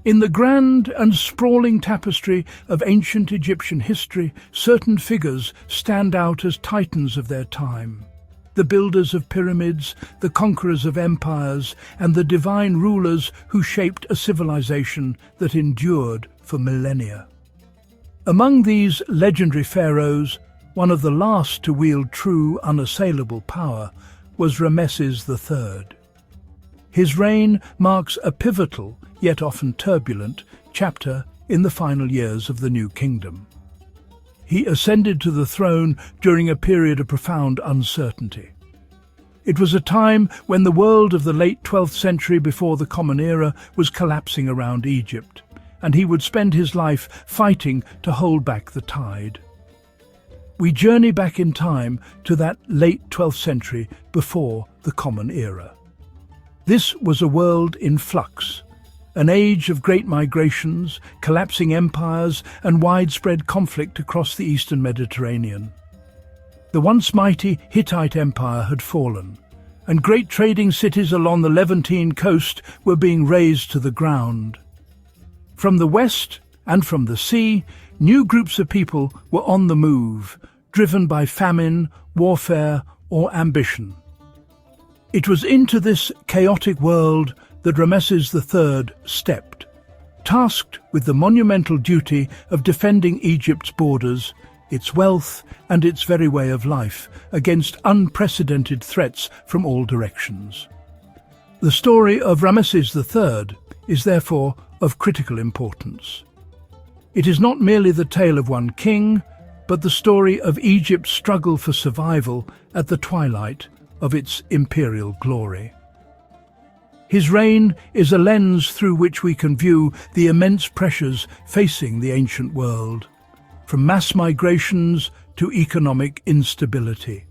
In the grand and sprawling tapestry of ancient Egyptian history, certain figures stand out as titans of their time. The builders of pyramids, the conquerors of empires, and the divine rulers who shaped a civilization that endured for millennia. Among these legendary pharaohs, one of the last to wield true, unassailable power was Ramesses III. His reign marks a pivotal, yet often turbulent, chapter in the final years of the New Kingdom. He ascended to the throne during a period of profound uncertainty. It was a time when the world of the late 12th century before the Common Era was collapsing around Egypt, and he would spend his life fighting to hold back the tide. We journey back in time to that late 12th century before the Common Era. This was a world in flux, an age of great migrations, collapsing empires, and widespread conflict across the eastern Mediterranean. The once mighty Hittite Empire had fallen, and great trading cities along the Levantine coast were being razed to the ground. From the west and from the sea, new groups of people were on the move, driven by famine, warfare, or ambition. It was into this chaotic world that Ramesses III stepped, tasked with the monumental duty of defending Egypt's borders, its wealth, and its very way of life against unprecedented threats from all directions. The story of Ramesses III is therefore of critical importance. It is not merely the tale of one king, but the story of Egypt's struggle for survival at the twilight of its imperial glory. His reign is a lens through which we can view the immense pressures facing the ancient world, from mass migrations to economic instability.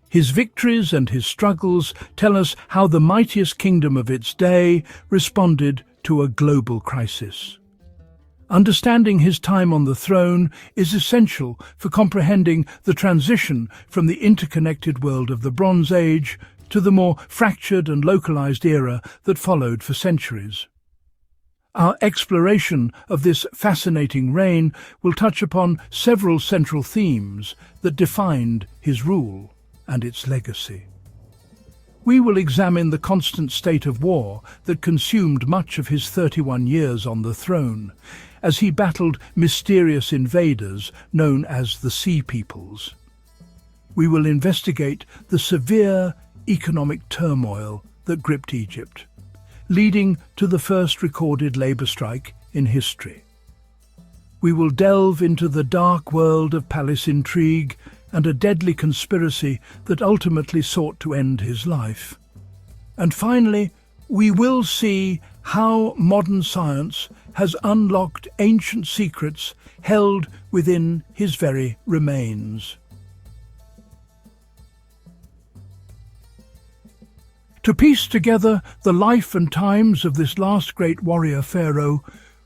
His victories and his struggles tell us how the mightiest kingdom of its day responded to a global crisis. Understanding his time on the throne is essential for comprehending the transition from the interconnected world of the Bronze Age to the more fractured and localized era that followed for centuries. Our exploration of this fascinating reign will touch upon several central themes that defined his rule and its legacy. We will examine the constant state of war that consumed much of his 31 years on the throne, as he battled mysterious invaders known as the Sea Peoples. We will investigate the severe economic turmoil that gripped Egypt, leading to the first recorded labor strike in history. We will delve into the dark world of palace intrigue and a deadly conspiracy that ultimately sought to end his life. And finally, we will see how modern science has unlocked ancient secrets held within his very remains. To piece together the life and times of this last great warrior pharaoh,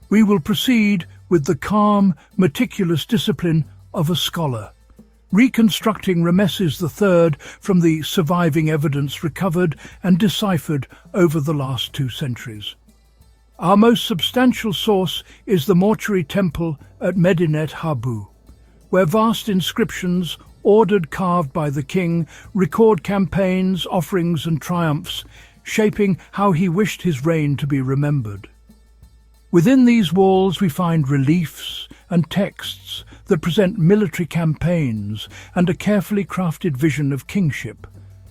we will proceed with the calm, meticulous discipline of a scholar, reconstructing Ramesses III from the surviving evidence recovered and deciphered over the last 2 centuries. Our most substantial source is the mortuary temple at Medinet Habu, where vast inscriptions, ordered carved by the king, record campaigns, offerings and triumphs, shaping how he wished his reign to be remembered. Within these walls we find reliefs and texts that present military campaigns and a carefully crafted vision of kingship,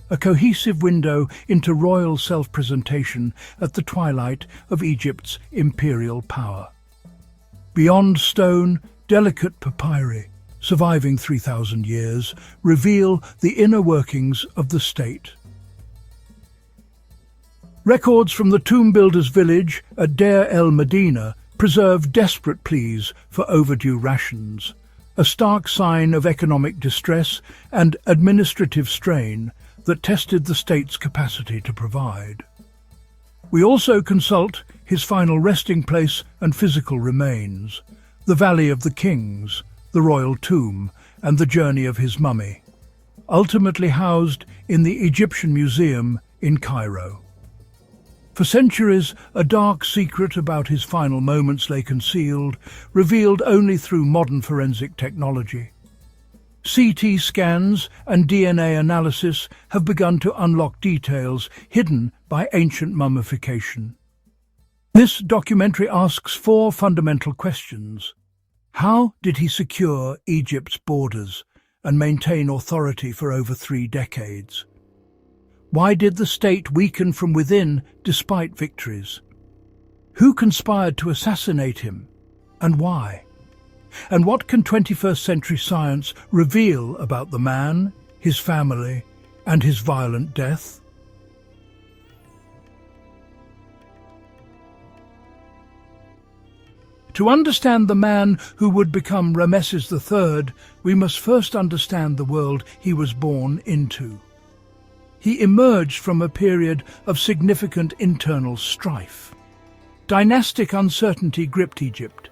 a cohesive window into royal self-presentation at the twilight of Egypt's imperial power. Beyond stone, delicate papyri, surviving 3,000 years, reveal the inner workings of the state. Records from the tomb builder's village at Deir el-Medina preserve desperate pleas for overdue rations, a stark sign of economic distress and administrative strain that tested the state's capacity to provide. We also consult his final resting place and physical remains, the Valley of the Kings, the royal tomb, and the journey of his mummy, ultimately housed in the Egyptian Museum in Cairo. For centuries, a dark secret about his final moments lay concealed, revealed only through modern forensic technology. CT scans and DNA analysis have begun to unlock details hidden by ancient mummification. This documentary asks four fundamental questions. How did he secure Egypt's borders and maintain authority for over 3 decades? Why did the state weaken from within despite victories? Who conspired to assassinate him, and why? And what can 21st century science reveal about the man, his family, and his violent death? To understand the man who would become Ramesses III, we must first understand the world he was born into. He emerged from a period of significant internal strife. Dynastic uncertainty gripped Egypt.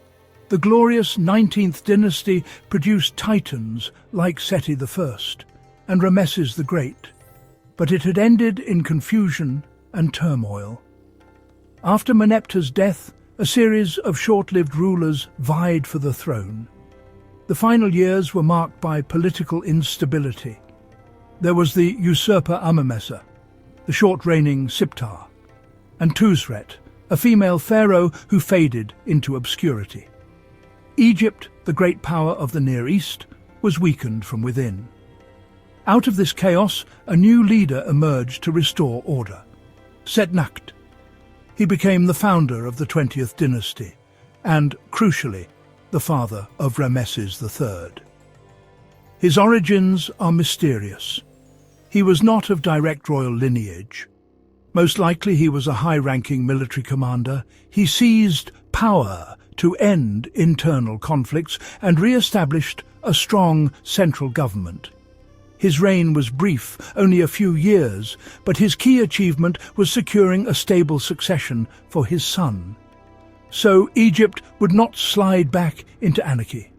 The glorious 19th dynasty produced titans like Seti I and Ramesses the Great, but it had ended in confusion and turmoil. After Meneptah's death, a series of short-lived rulers vied for the throne. The final years were marked by political instability. There was the usurper Amemesa, the short-reigning Siptah, and Tuzret, a female pharaoh who faded into obscurity. Egypt, the great power of the Near East, was weakened from within. Out of this chaos, a new leader emerged to restore order: Setnakht. He became the founder of the 20th dynasty, and, crucially, the father of Ramesses III. His origins are mysterious. He was not of direct royal lineage. Most likely he was a high-ranking military commander. He seized power to end internal conflicts and re-established a strong central government. His reign was brief, only a few years, but his key achievement was securing a stable succession for his son. So Egypt would not slide back into anarchy.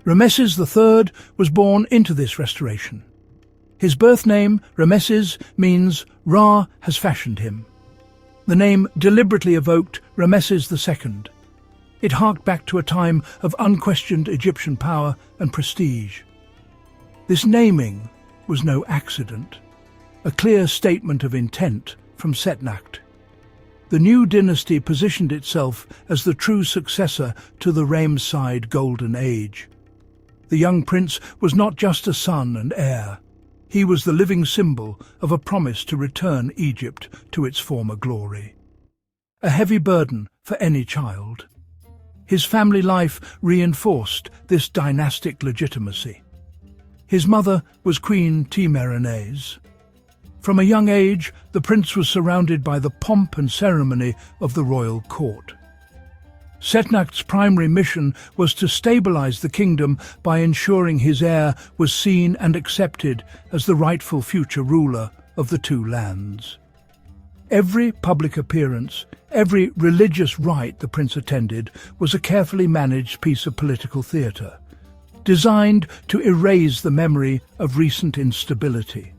Ramesses III was born into this restoration. His birth name, Ramesses, means Ra has fashioned him. The name deliberately evoked Ramesses II. It harked back to a time of unquestioned Egyptian power and prestige. This naming was no accident, a clear statement of intent from Setnakht. The new dynasty positioned itself as the true successor to the Ramesside Golden Age. The young prince was not just a son and heir. He was the living symbol of a promise to return Egypt to its former glory. A heavy burden for any child. His family life reinforced this dynastic legitimacy. His mother was Queen Timerines. From a young age, the prince was surrounded by the pomp and ceremony of the royal court. Setnakht's primary mission was to stabilize the kingdom by ensuring his heir was seen and accepted as the rightful future ruler of the two lands. Every public appearance, every religious rite the prince attended was a carefully managed piece of political theatre, designed to erase the memory of recent instability,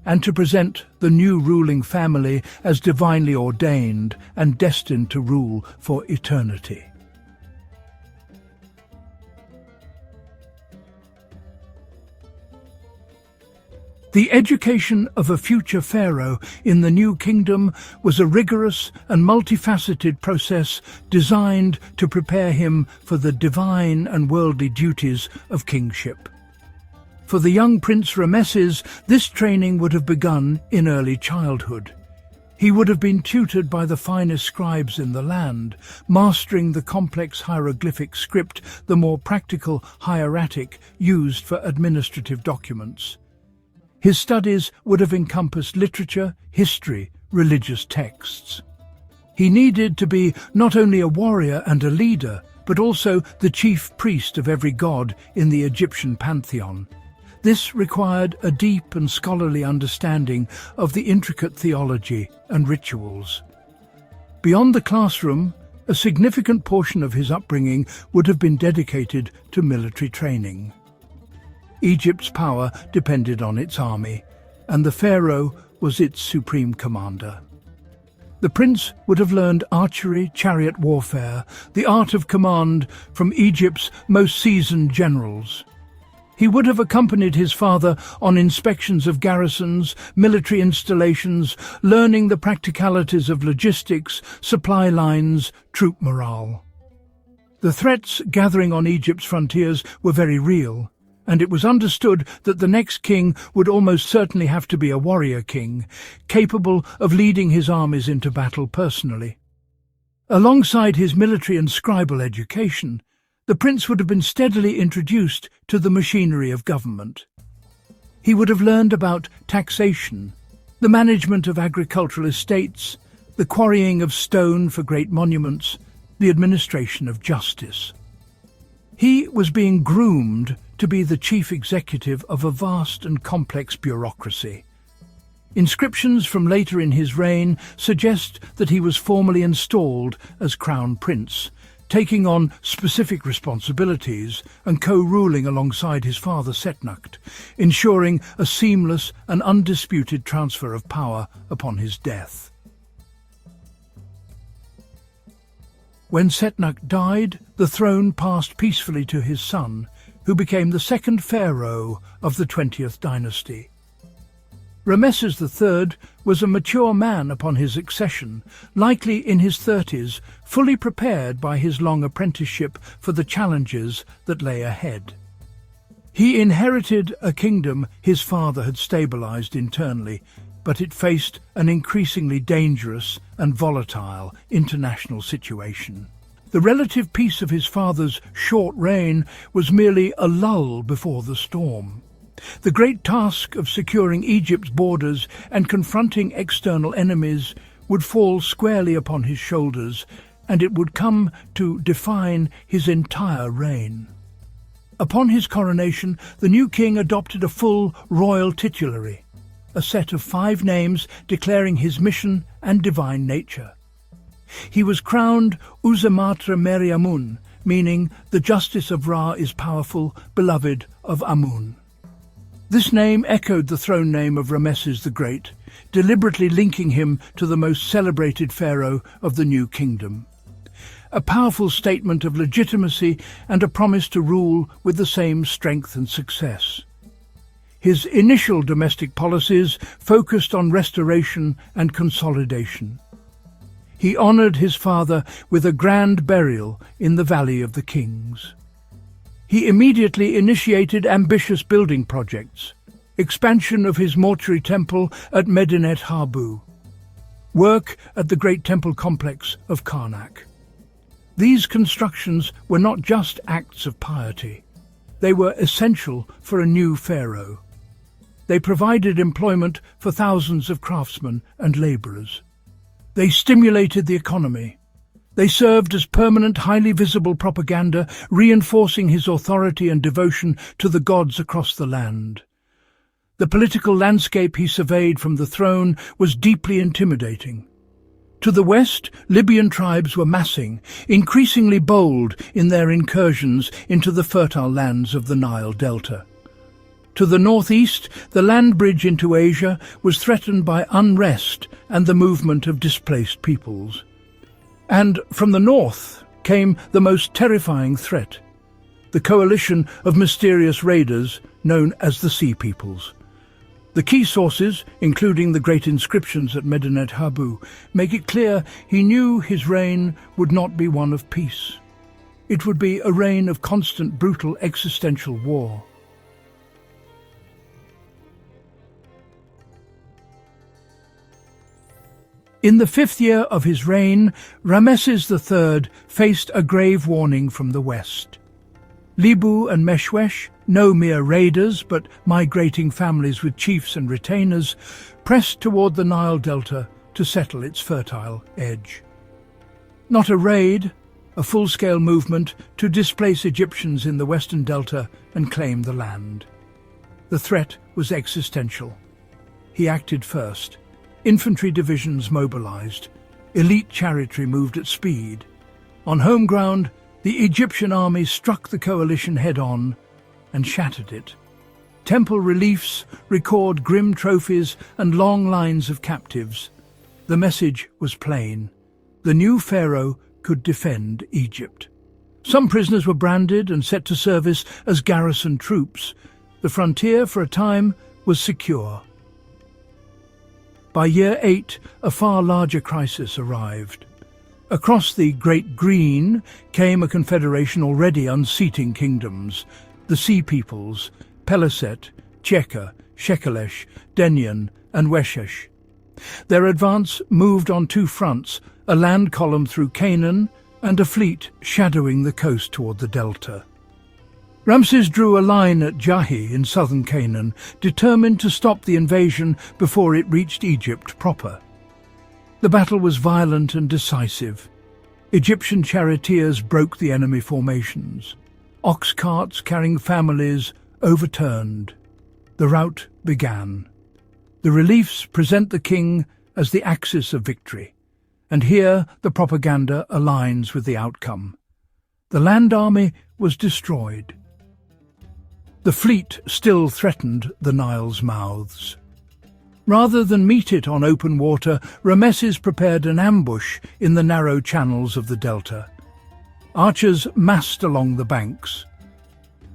and to present the new ruling family as divinely ordained and destined to rule for eternity. The education of a future pharaoh in the new kingdom was a rigorous and multifaceted process designed to prepare him for the divine and worldly duties of kingship. For the young Prince Ramesses, this training would have begun in early childhood. He would have been tutored by the finest scribes in the land, mastering the complex hieroglyphic script, the more practical hieratic used for administrative documents. His studies would have encompassed literature, history, religious texts. He needed to be not only a warrior and a leader, but also the chief priest of every god in the Egyptian pantheon. This required a deep and scholarly understanding of the intricate theology and rituals. Beyond the classroom, a significant portion of his upbringing would have been dedicated to military training. Egypt's power depended on its army, and the pharaoh was its supreme commander. The prince would have learned archery, chariot warfare, the art of command from Egypt's most seasoned generals. He would have accompanied his father on inspections of garrisons, military installations, learning the practicalities of logistics, supply lines, troop morale. The threats gathering on Egypt's frontiers were very real, and it was understood that the next king would almost certainly have to be a warrior king, capable of leading his armies into battle personally. Alongside his military and scribal education, the prince would have been steadily introduced to the machinery of government. He would have learned about taxation, the management of agricultural estates, the quarrying of stone for great monuments, the administration of justice. He was being groomed to be the chief executive of a vast and complex bureaucracy. Inscriptions from later in his reign suggest that he was formally installed as crown prince, taking on specific responsibilities and co-ruling alongside his father Setnakht, ensuring a seamless and undisputed transfer of power upon his death. When Setnakht died, the throne passed peacefully to his son, who became the second pharaoh of the 20th dynasty. Ramesses III was a mature man upon his accession, likely in his 30s, fully prepared by his long apprenticeship for the challenges that lay ahead. He inherited a kingdom his father had stabilized internally, but it faced an increasingly dangerous and volatile international situation. The relative peace of his father's short reign was merely a lull before the storm. The great task of securing Egypt's borders and confronting external enemies would fall squarely upon his shoulders, and it would come to define his entire reign. Upon his coronation, the new king adopted a full royal titulary, a set of 5 names declaring his mission and divine nature. He was crowned Uzamatra Meriamun, meaning the justice of Ra is powerful, beloved of Amun. This name echoed the throne name of Ramesses the Great, deliberately linking him to the most celebrated pharaoh of the new kingdom. A powerful statement of legitimacy and a promise to rule with the same strength and success. His initial domestic policies focused on restoration and consolidation. He honored his father with a grand burial in the Valley of the Kings. He immediately initiated ambitious building projects, expansion of his mortuary temple at Medinet Habu, work at the great temple complex of Karnak. These constructions were not just acts of piety. They were essential for a new pharaoh. They provided employment for thousands of craftsmen and laborers. They stimulated the economy. They served as permanent, highly visible propaganda, reinforcing his authority and devotion to the gods across the land. The political landscape he surveyed from the throne was deeply intimidating. To the west, Libyan tribes were massing, increasingly bold in their incursions into the fertile lands of the Nile Delta. To the northeast, the land bridge into Asia was threatened by unrest and the movement of displaced peoples. And from the north came the most terrifying threat, the coalition of mysterious raiders known as the Sea Peoples. The key sources, including the great inscriptions at Medinet Habu, make it clear he knew his reign would not be one of peace. It would be a reign of constant, brutal, existential war. In the 5th year of his reign, Ramesses III faced a grave warning from the west. Libu and Meshwesh, no mere raiders but migrating families with chiefs and retainers, pressed toward the Nile Delta to settle its fertile edge. Not a raid, a full-scale movement to displace Egyptians in the western delta and claim the land. The threat was existential. He acted first. Infantry divisions mobilized. Elite chariotry moved at speed. On home ground, the Egyptian army struck the coalition head-on and shattered it. Temple reliefs record grim trophies and long lines of captives. The message was plain. The new pharaoh could defend Egypt. Some prisoners were branded and set to service as garrison troops. The frontier, for a time, was secure. By year 8, a far larger crisis arrived. Across the Great Green came a confederation already unseating kingdoms, the Sea Peoples, Peliset, Cheka, Shekelesh, Denyen, and Weshesh. Their advance moved on two fronts, a land column through Canaan and a fleet shadowing the coast toward the delta. Ramses drew a line at Jahi in southern Canaan, determined to stop the invasion before it reached Egypt proper. The battle was violent and decisive. Egyptian charioteers broke the enemy formations. Ox carts carrying families overturned. The rout began. The reliefs present the king as the axis of victory, and here the propaganda aligns with the outcome. The land army was destroyed. The fleet still threatened the Nile's mouths. Rather than meet it on open water, Ramesses prepared an ambush in the narrow channels of the delta. Archers massed along the banks.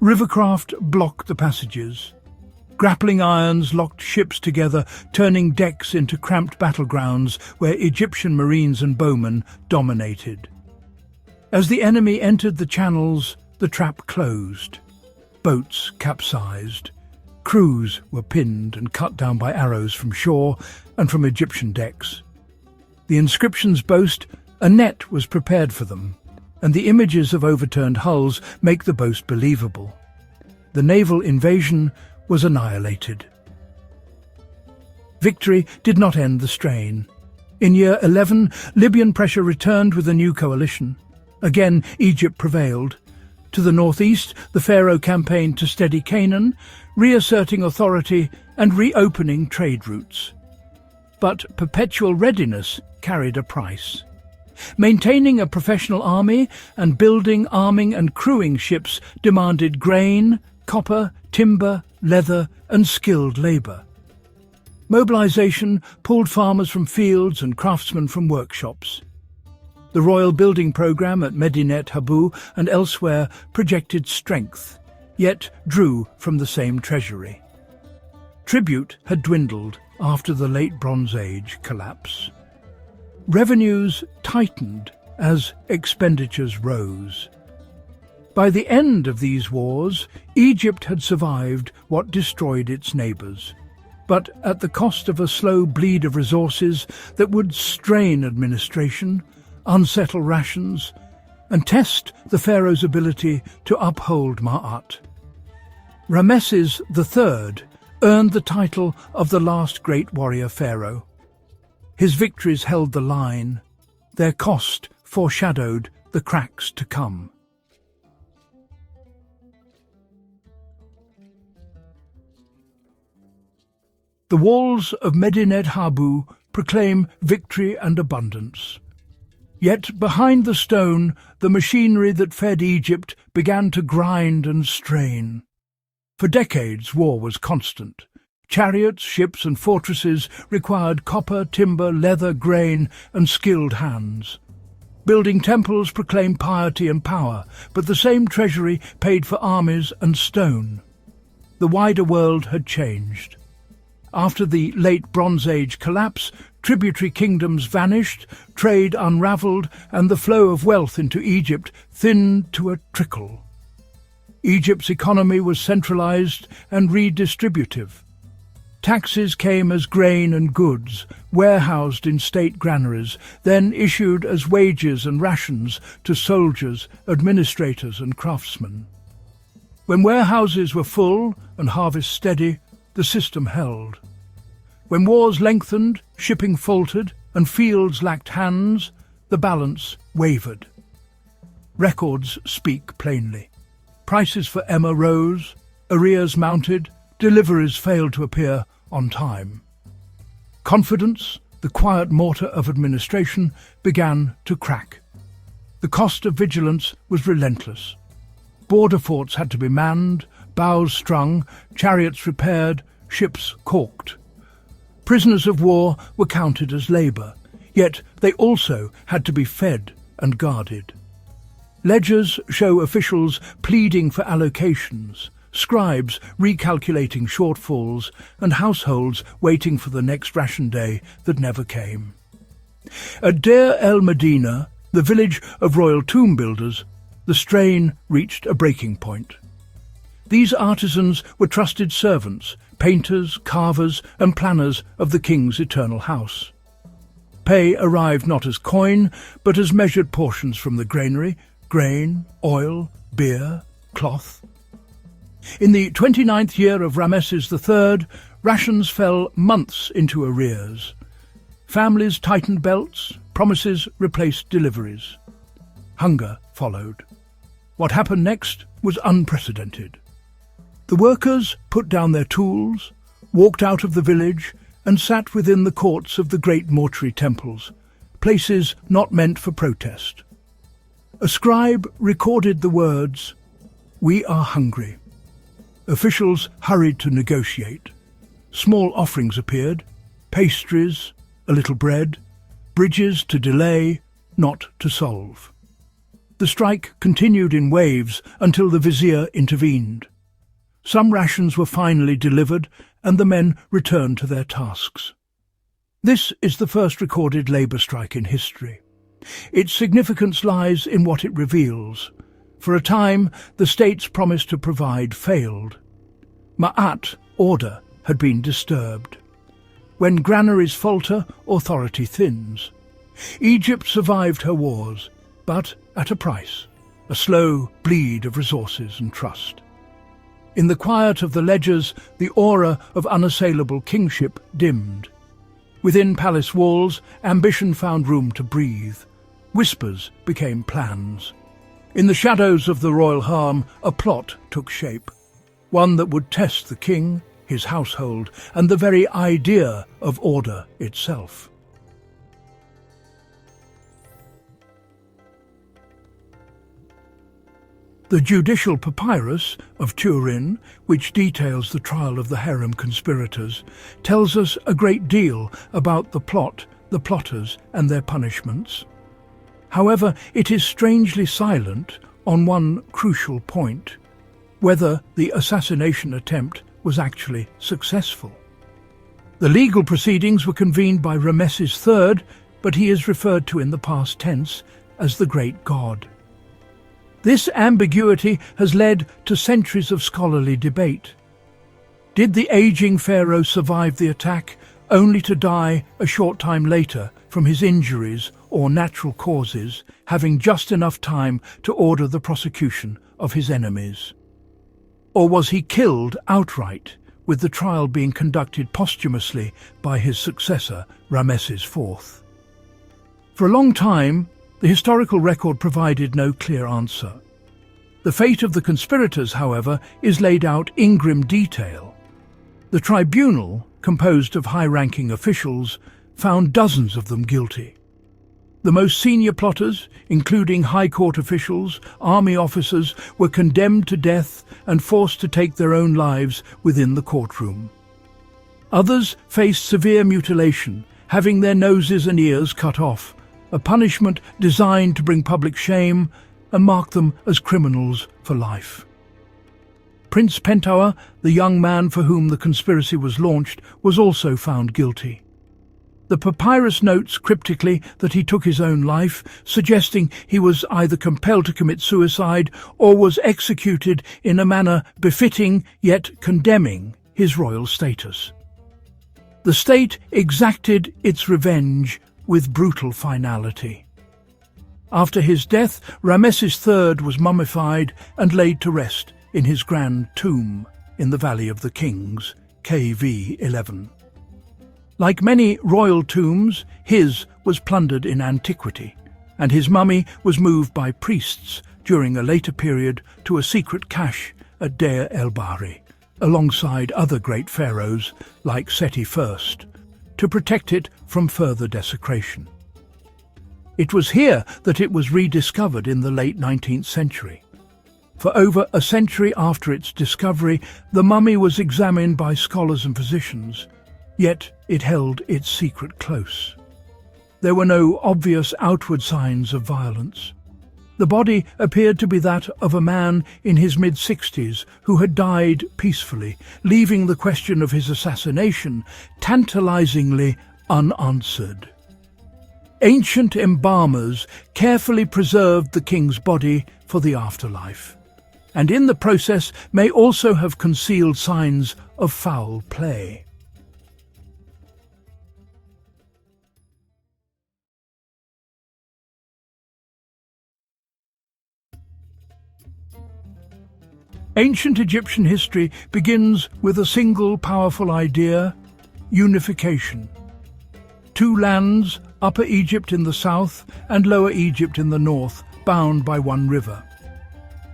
Rivercraft blocked the passages. Grappling irons locked ships together, turning decks into cramped battlegrounds where Egyptian marines and bowmen dominated. As the enemy entered the channels, the trap closed. Boats capsized. Crews were pinned and cut down by arrows from shore and from Egyptian decks. The inscriptions boast a net was prepared for them, and the images of overturned hulls make the boast believable. The naval invasion was annihilated. Victory did not end the strain. In year 11, Libyan pressure returned with a new coalition. Again, Egypt prevailed. To the northeast, the pharaoh campaigned to steady Canaan, reasserting authority and reopening trade routes. But perpetual readiness carried a price. Maintaining a professional army and building, arming and crewing ships demanded grain, copper, timber, leather and skilled labour. Mobilization pulled farmers from fields and craftsmen from workshops. The royal building programme at Medinet Habu and elsewhere projected strength, yet drew from the same treasury. Tribute had dwindled after the late Bronze Age collapse. Revenues tightened as expenditures rose. By the end of these wars, Egypt had survived what destroyed its neighbours, but at the cost of a slow bleed of resources that would strain administration, unsettle rations, and test the pharaoh's ability to uphold Ma'at. Ramesses III earned the title of the last great warrior pharaoh. His victories held the line. Their cost foreshadowed the cracks to come. The walls of Medinet Habu proclaim victory and abundance. Yet behind the stone, the machinery that fed Egypt began to grind and strain. For decades, war was constant. Chariots, ships and fortresses required copper, timber, leather, grain and skilled hands. Building temples proclaimed piety and power, but the same treasury paid for armies and stone. The wider world had changed. After the late Bronze Age collapse, tributary kingdoms vanished, trade unravelled, and the flow of wealth into Egypt thinned to a trickle. Egypt's economy was centralised and redistributive. Taxes came as grain and goods, warehoused in state granaries, then issued as wages and rations to soldiers, administrators and craftsmen. When warehouses were full and harvests steady, the system held. When wars lengthened, shipping faltered, and fields lacked hands, the balance wavered. Records speak plainly. Prices for emmer rose, arrears mounted, deliveries failed to appear on time. Confidence, the quiet mortar of administration, began to crack. The cost of vigilance was relentless. Border forts had to be manned, bows strung, chariots repaired, ships caulked. Prisoners of war were counted as labour, Yet they also had to be fed and guarded. Ledgers show officials pleading for allocations, scribes recalculating shortfalls, and households waiting for the next ration day that never came. At Deir el-Medina, the village of royal tomb builders, the strain reached a breaking point. These artisans were trusted servants, painters, carvers, and planners of the king's eternal house. Pay arrived not as coin, but as measured portions from the granary: grain, oil, beer, cloth. In the 29th year of Ramesses III, rations fell months into arrears. Families tightened belts, promises replaced deliveries. Hunger followed. What happened next was unprecedented. The workers put down their tools, walked out of the village, and sat within the courts of the great mortuary temples, places not meant for protest. A scribe recorded the words, "We are hungry." Officials hurried to negotiate. Small offerings appeared: pastries, a little bread, bridges to delay, not to solve. The strike continued in waves until the vizier intervened. Some rations were finally delivered, and the men returned to their tasks. This is the first recorded labour strike in history. Its significance lies in what it reveals. For a time, the state's promise to provide failed. Ma'at, order, had been disturbed. When granaries falter, authority thins. Egypt survived her wars, but at a price: a slow bleed of resources and trust. In the quiet of the ledgers, the aura of unassailable kingship dimmed. Within palace walls, ambition found room to breathe. Whispers became plans. In the shadows of the royal harem, a plot took shape, one that would test the king, his household, and the very idea of order itself. The judicial papyrus of Turin, which details the trial of the Harem conspirators, tells us a great deal about the plot, the plotters, and their punishments. However, it is strangely silent on one crucial point: whether the assassination attempt was actually successful. The legal proceedings were convened by Ramesses III, but he is referred to in the past tense as the Great God. This ambiguity has led to centuries of scholarly debate. Did the aging pharaoh survive the attack, only to die a short time later from his injuries or natural causes, having just enough time to order the prosecution of his enemies? Or was he killed outright, with the trial being conducted posthumously by his successor, Ramesses IV? For a long time, the historical record provided no clear answer. The fate of the conspirators, however, is laid out in grim detail. The tribunal, composed of high-ranking officials, found dozens of them guilty. The most senior plotters, including high court officials, army officers, were condemned to death and forced to take their own lives within the courtroom. Others faced severe mutilation, having their noses and ears cut off, a punishment designed to bring public shame and mark them as criminals for life. Prince Pentuer, the young man for whom the conspiracy was launched, was also found guilty. The papyrus notes cryptically that he took his own life, suggesting he was either compelled to commit suicide or was executed in a manner befitting yet condemning his royal status. The state exacted its revenge with brutal finality. After his death, Ramesses III was mummified and laid to rest in his grand tomb in the Valley of the Kings, KV 11. Like many royal tombs, his was plundered in antiquity, and his mummy was moved by priests during a later period to a secret cache at Deir el-Bahri, alongside other great pharaohs like Seti I, to protect it from further desecration. It was here that it was rediscovered in the late 19th century. For over a century after its discovery, the mummy was examined by scholars and physicians, yet it held its secret close. There were no obvious outward signs of violence. The body appeared to be that of a man in his mid-60s who had died peacefully, leaving the question of his assassination tantalizingly unanswered. Ancient embalmers carefully preserved the king's body for the afterlife, and in the process may also have concealed signs of foul play. Ancient Egyptian history begins with a single powerful idea: unification. Two lands, Upper Egypt in the south and Lower Egypt in the north, bound by one river.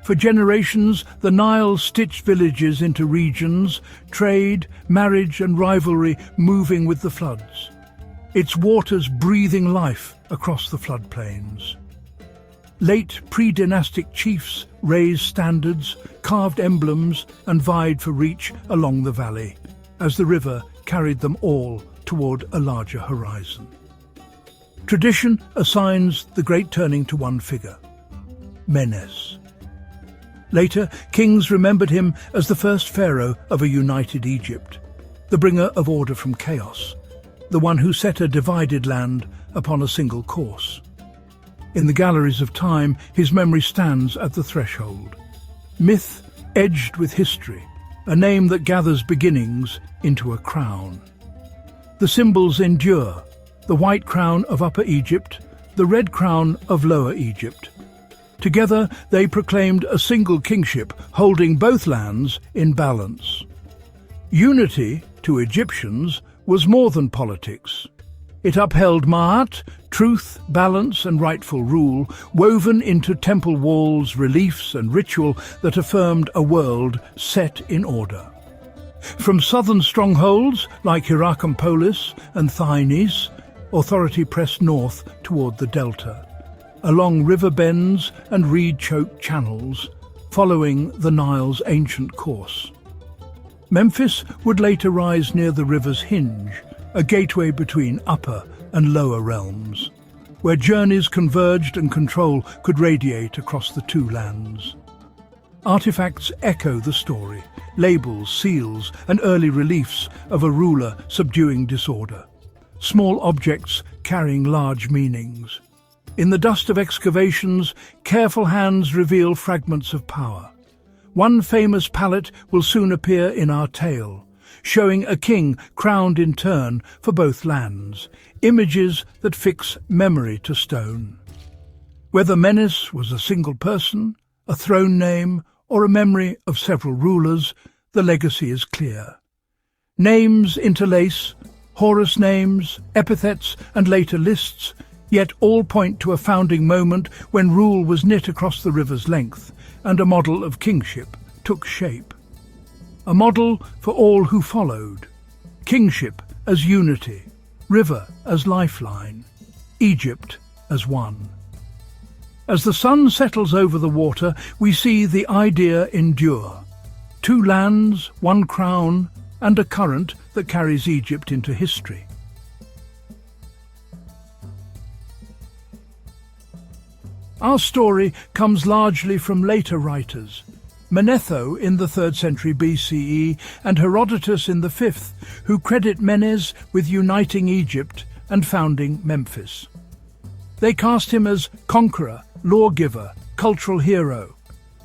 For generations, the Nile stitched villages into regions, trade, marriage and rivalry moving with the floods, its waters breathing life across the floodplains. Late pre-dynastic chiefs raised standards, carved emblems and vied for reach along the valley, as the river carried them all toward a larger horizon. Tradition assigns the great turning to one figure: Menes. Later, kings remembered him as the first pharaoh of a united Egypt, the bringer of order from chaos, the one who set a divided land upon a single course. In the galleries of time, his memory stands at the threshold. Myth edged with history, a name that gathers beginnings into a crown. The symbols endure: the white crown of Upper Egypt, the red crown of Lower Egypt. Together they proclaimed a single kingship holding both lands in balance. Unity, to Egyptians, was more than politics. It upheld Ma'at, truth, balance and rightful rule, woven into temple walls, reliefs and ritual that affirmed a world set in order. From southern strongholds like Hierakonpolis and Thynis, authority pressed north toward the delta, along river bends and reed-choked channels, following the Nile's ancient course. Memphis would later rise near the river's hinge, a gateway between upper and lower realms, where journeys converged and control could radiate across the two lands. Artifacts echo the story: labels, seals, and early reliefs of a ruler subduing disorder, small objects carrying large meanings. In the dust of excavations, careful hands reveal fragments of power. One famous palette will soon appear in our tale, showing a king crowned in turn for both lands, images that fix memory to stone. Whether Menes was a single person, a throne name, or a memory of several rulers, the legacy is clear. Names interlace: Horus names, epithets, and later lists, yet all point to a founding moment when rule was knit across the river's length and a model of kingship took shape. A model for all who followed: kingship as unity, river as lifeline, Egypt as one. As the sun settles over the water, we see the idea endure: two lands, one crown, and a current that carries Egypt into history. Our story comes largely from later writers: Manetho in the 3rd century BCE and Herodotus in the 5th, who credit Menes with uniting Egypt and founding Memphis. They cast him as conqueror, lawgiver, cultural hero.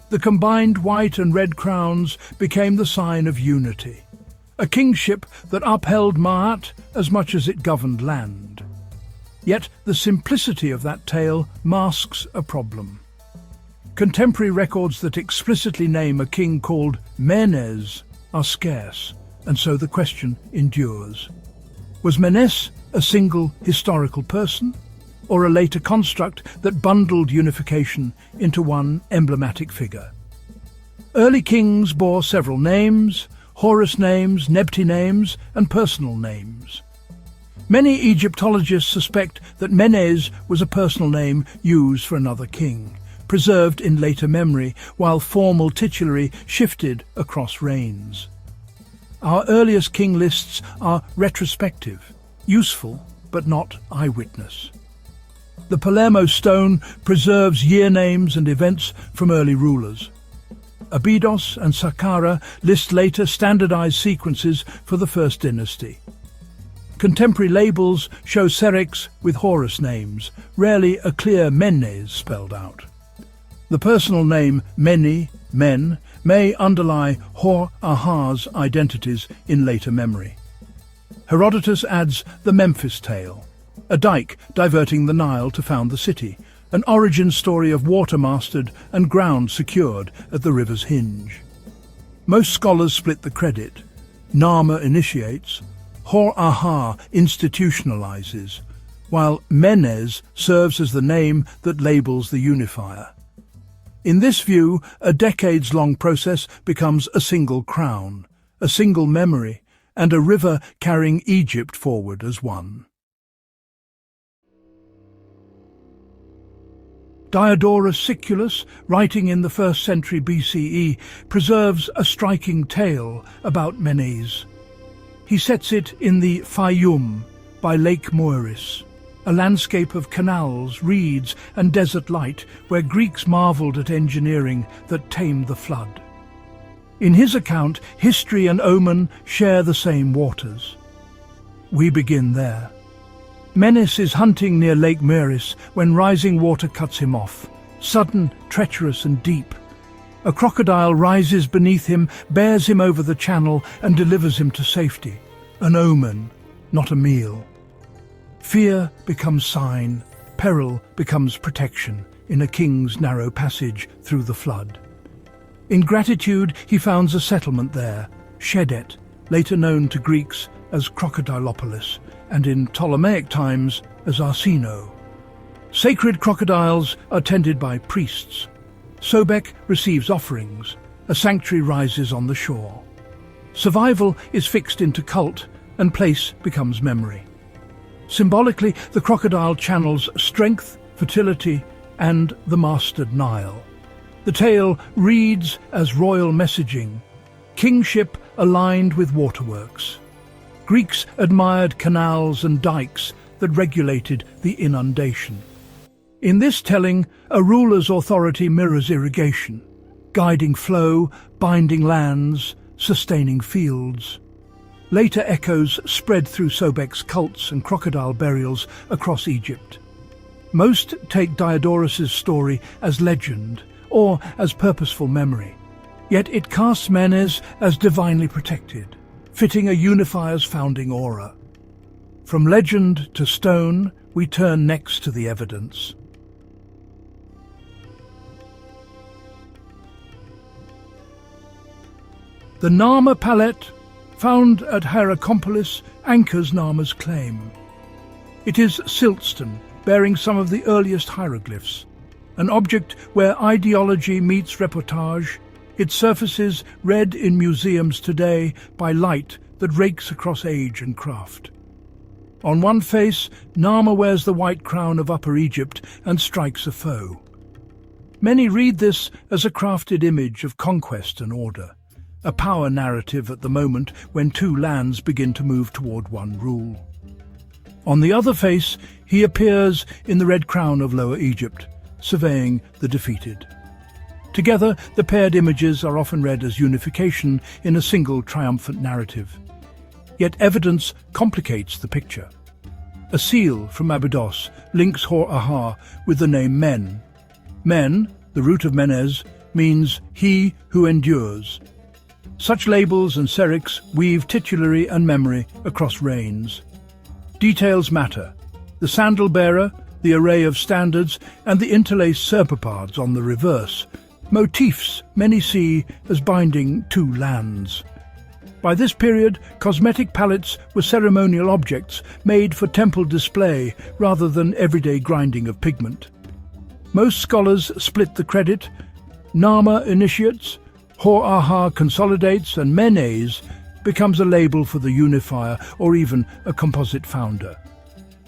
The combined white and red crowns became the sign of unity, a kingship that upheld Ma'at as much as it governed land. Yet the simplicity of that tale masks a problem. Contemporary records that explicitly name a king called Menes are scarce, and so the question endures. Was Menes a single historical person, or a later construct that bundled unification into one emblematic figure? Early kings bore several names: Horus names, Nebti names, and personal names. Many Egyptologists suspect that Menes was a personal name used for another king, preserved in later memory, while formal titulary shifted across reigns. Our earliest king lists are retrospective, useful, but not eyewitness. The Palermo stone preserves year names and events from early rulers. Abydos and Saqqara list later standardized sequences for the First Dynasty. Contemporary labels show Syrinx with Horus names, rarely a clear Menes spelled out. The personal name Meni, Men, may underlie Hor-Ahar's identities in later memory. Herodotus adds the Memphis tale, a dike diverting the Nile to found the city, an origin story of water mastered and ground secured at the river's hinge. Most scholars split the credit. Narmer initiates, Hor-Ahar institutionalizes, while Menes serves as the name that labels the unifier. In this view, a decades-long process becomes a single crown, a single memory, and a river carrying Egypt forward as one. Diodorus Siculus, writing in the 1st century BCE, preserves a striking tale about Menes. He sets it in the Fayum by Lake Moeris, a landscape of canals, reeds, and desert light where Greeks marveled at engineering that tamed the flood. In his account, history and omen share the same waters. We begin there. Menes is hunting near Lake Moeris when rising water cuts him off, sudden, treacherous and deep. A crocodile rises beneath him, bears him over the channel and delivers him to safety. An omen, not a meal. Fear becomes sign, peril becomes protection in a king's narrow passage through the flood. In gratitude, he founds a settlement there, Shedet, later known to Greeks as Crocodilopolis, and in Ptolemaic times as Arsino. Sacred crocodiles are tended by priests. Sobek receives offerings. A sanctuary rises on the shore. Survival is fixed into cult, and place becomes memory. Symbolically, the crocodile channels strength, fertility, and the mastered Nile. The tale reads as royal messaging, kingship aligned with waterworks. Greeks admired canals and dikes that regulated the inundation. In this telling, a ruler's authority mirrors irrigation, guiding flow, binding lands, sustaining fields. Later echoes spread through Sobek's cults and crocodile burials across Egypt. Most take Diodorus's story as legend or as purposeful memory, yet it casts Menes as divinely protected, fitting a unifier's founding aura. From legend to stone, we turn next to the evidence. The Narmer palette, found at Hierakonpolis, anchors Narmer's claim. It is siltstone, bearing some of the earliest hieroglyphs, an object where ideology meets reportage. It surfaces read in museums today by light that rakes across age and craft. On one face, Narmer wears the white crown of Upper Egypt and strikes a foe. Many read this as a crafted image of conquest and order, a power narrative at the moment when two lands begin to move toward one rule. On the other face, he appears in the red crown of Lower Egypt, surveying the defeated. Together, the paired images are often read as unification in a single triumphant narrative. Yet evidence complicates the picture. A seal from Abydos links Hor-Ahar with the name Men. Men, the root of Menes, means he who endures. Such labels and Syrinx weave titulary and memory across reigns. Details matter. The sandal bearer, the array of standards, and the interlaced serpopards on the reverse, motifs many see as binding two lands. By this period, cosmetic palettes were ceremonial objects made for temple display rather than everyday grinding of pigment. Most scholars split the credit. Narmer initiates, Hor-Ahar consolidates, and Menes becomes a label for the unifier or even a composite founder.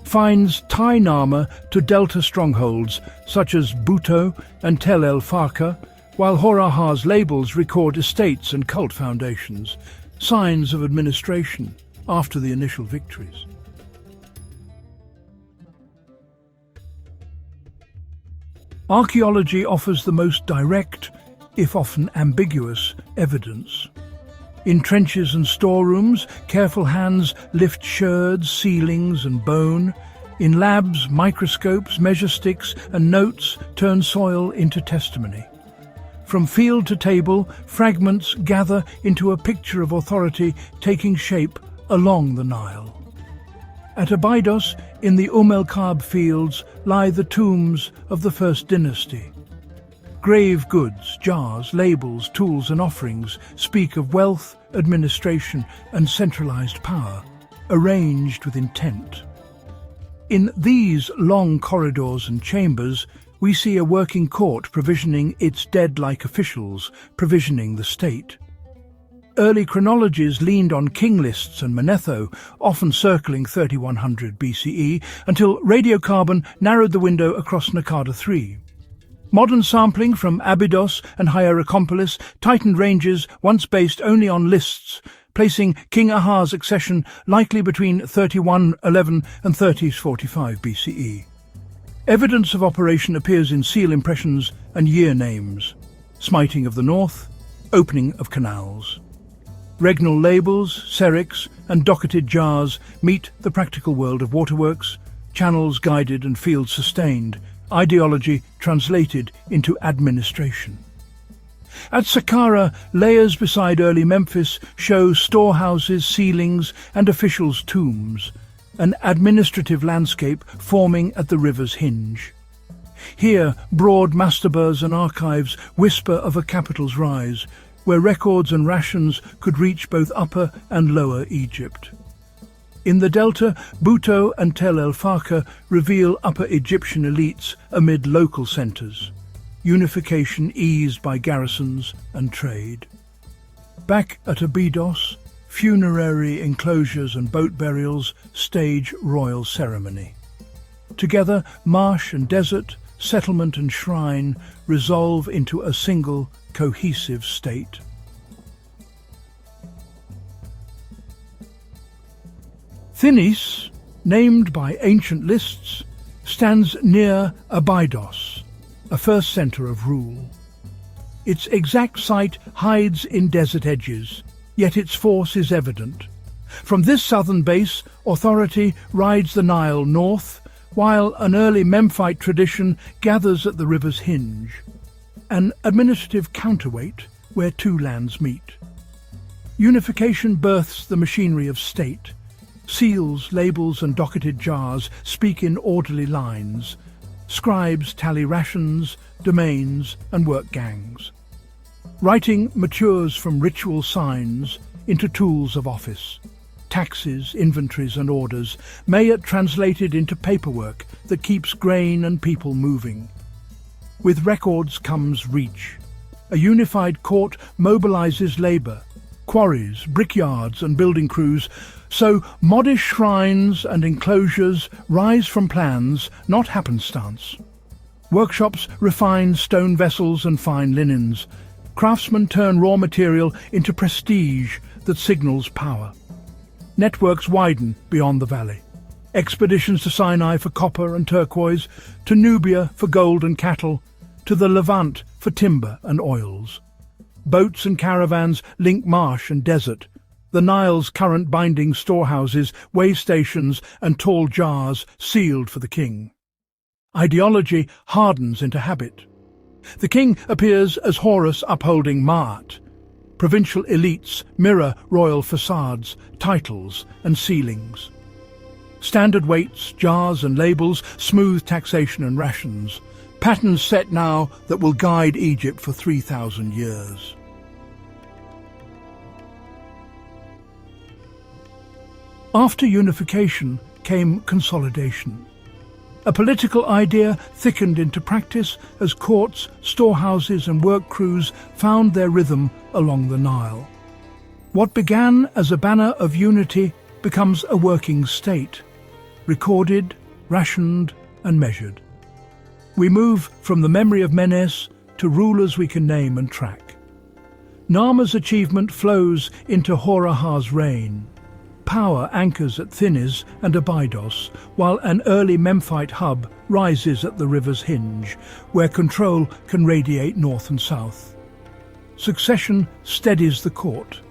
Finds tie Narmer to delta strongholds such as Buto and Tel el-Farka, while Hor-Ahar's labels record estates and cult foundations, signs of administration after the initial victories. Archaeology offers the most direct, if often ambiguous, evidence. In trenches and storerooms, careful hands lift sherds, ceilings and bone. In labs, microscopes, measure sticks and notes turn soil into testimony. From field to table, fragments gather into a picture of authority taking shape along the Nile. At Abydos, in the el-Kab fields, lie the tombs of the First Dynasty. Grave goods, jars, labels, tools and offerings speak of wealth, administration and centralized power, arranged with intent. In these long corridors and chambers, we see a working court provisioning its dead-like officials, provisioning the state. Early chronologies leaned on king lists and Manetho, often circling 3100 BCE, until radiocarbon narrowed the window across Nakada III. Modern sampling from Abydos and Hierakonpolis tightened ranges once based only on lists, placing King Aha's accession likely between 3111 and 3045 BCE. Evidence of operation appears in seal impressions and year names, smiting of the north, opening of canals. Regnal labels, serics and docketed jars meet the practical world of waterworks, channels guided and fields sustained, ideology translated into administration. At Saqqara, layers beside early Memphis show storehouses, ceilings and officials' tombs, an administrative landscape forming at the river's hinge. Here, broad mastabas and archives whisper of a capital's rise, where records and rations could reach both Upper and Lower Egypt. In the Delta, Buto and Tel el-Faka reveal Upper Egyptian elites amid local centres, unification eased by garrisons and trade. Back at Abydos, funerary enclosures and boat burials stage royal ceremony. Together, marsh and desert, settlement and shrine resolve into a single, cohesive state. Thinis, named by ancient lists, stands near Abydos, a first centre of rule. Its exact site hides in desert edges, yet its force is evident. From this southern base, authority rides the Nile north, while an early Memphite tradition gathers at the river's hinge, an administrative counterweight where two lands meet. Unification births the machinery of state. Seals, labels and docketed jars speak in orderly lines. Scribes tally rations, domains and work gangs. Writing matures from ritual signs into tools of office. Taxes, inventories and orders, may it translated into paperwork that keeps grain and people moving. With records comes reach. A unified court mobilizes labour, quarries, brickyards and building crews, so modest shrines and enclosures rise from plans, not happenstance. Workshops refine stone vessels and fine linens. Craftsmen turn raw material into prestige that signals power. Networks widen beyond the valley. Expeditions to Sinai for copper and turquoise, to Nubia for gold and cattle, to the Levant for timber and oils. Boats and caravans link marsh and desert. The Nile's current-binding storehouses, way stations and tall jars sealed for the king. Ideology hardens into habit. The king appears as Horus upholding Ma'at. Provincial elites mirror royal facades, titles and ceilings. Standard weights, jars and labels, smooth taxation and rations. Patterns set now that will guide Egypt for 3,000 years. After unification came consolidation. A political idea thickened into practice as courts, storehouses and work crews found their rhythm along the Nile. What began as a banner of unity becomes a working state, recorded, rationed and measured. We move from the memory of Menes to rulers we can name and track. Narmer's achievement flows into Hor-Aha's reign. power anchors at Thinis and Abydos, while an early Memphite hub rises at the river's hinge, where control can radiate north and south. Succession steadies the court.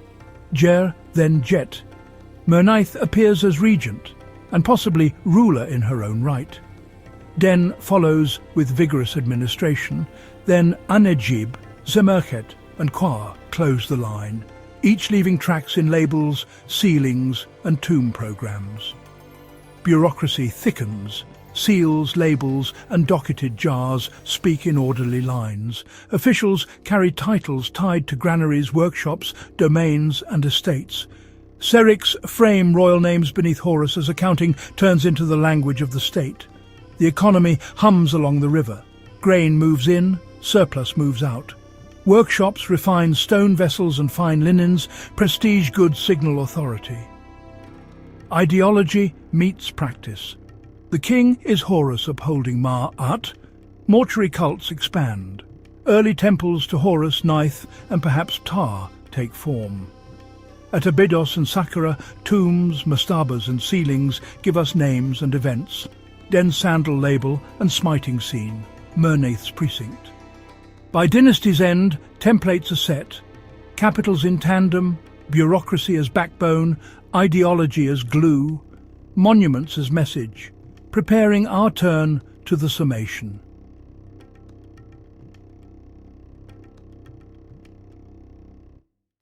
Jer, then Jet. Merneith appears as regent, and possibly ruler in her own right. Den follows with vigorous administration, then Anejib, Zemerkhet and Qua close the line, each leaving tracks in labels, sealings and tomb programs. Bureaucracy thickens. Seals, labels and docketed jars speak in orderly lines. Officials carry titles tied to granaries, workshops, domains and estates. Serics frame royal names beneath Horus as accounting turns into the language of the state. The economy hums along the river. Grain moves in, surplus moves out. Workshops refine stone vessels and fine linens, prestige goods signal authority. Ideology meets practice. The king is Horus upholding Ma'at. Mortuary cults expand. Early temples to Horus, Neith and perhaps Ptah take form. At Abydos and Saqqara, tombs, mastabas and sealings give us names and events. Den's sandal label and smiting scene, Merneith's precinct. By Dynasty's end, templates are set. Capitals in tandem, bureaucracy as backbone, ideology as glue, monuments as message, preparing our turn to the summation.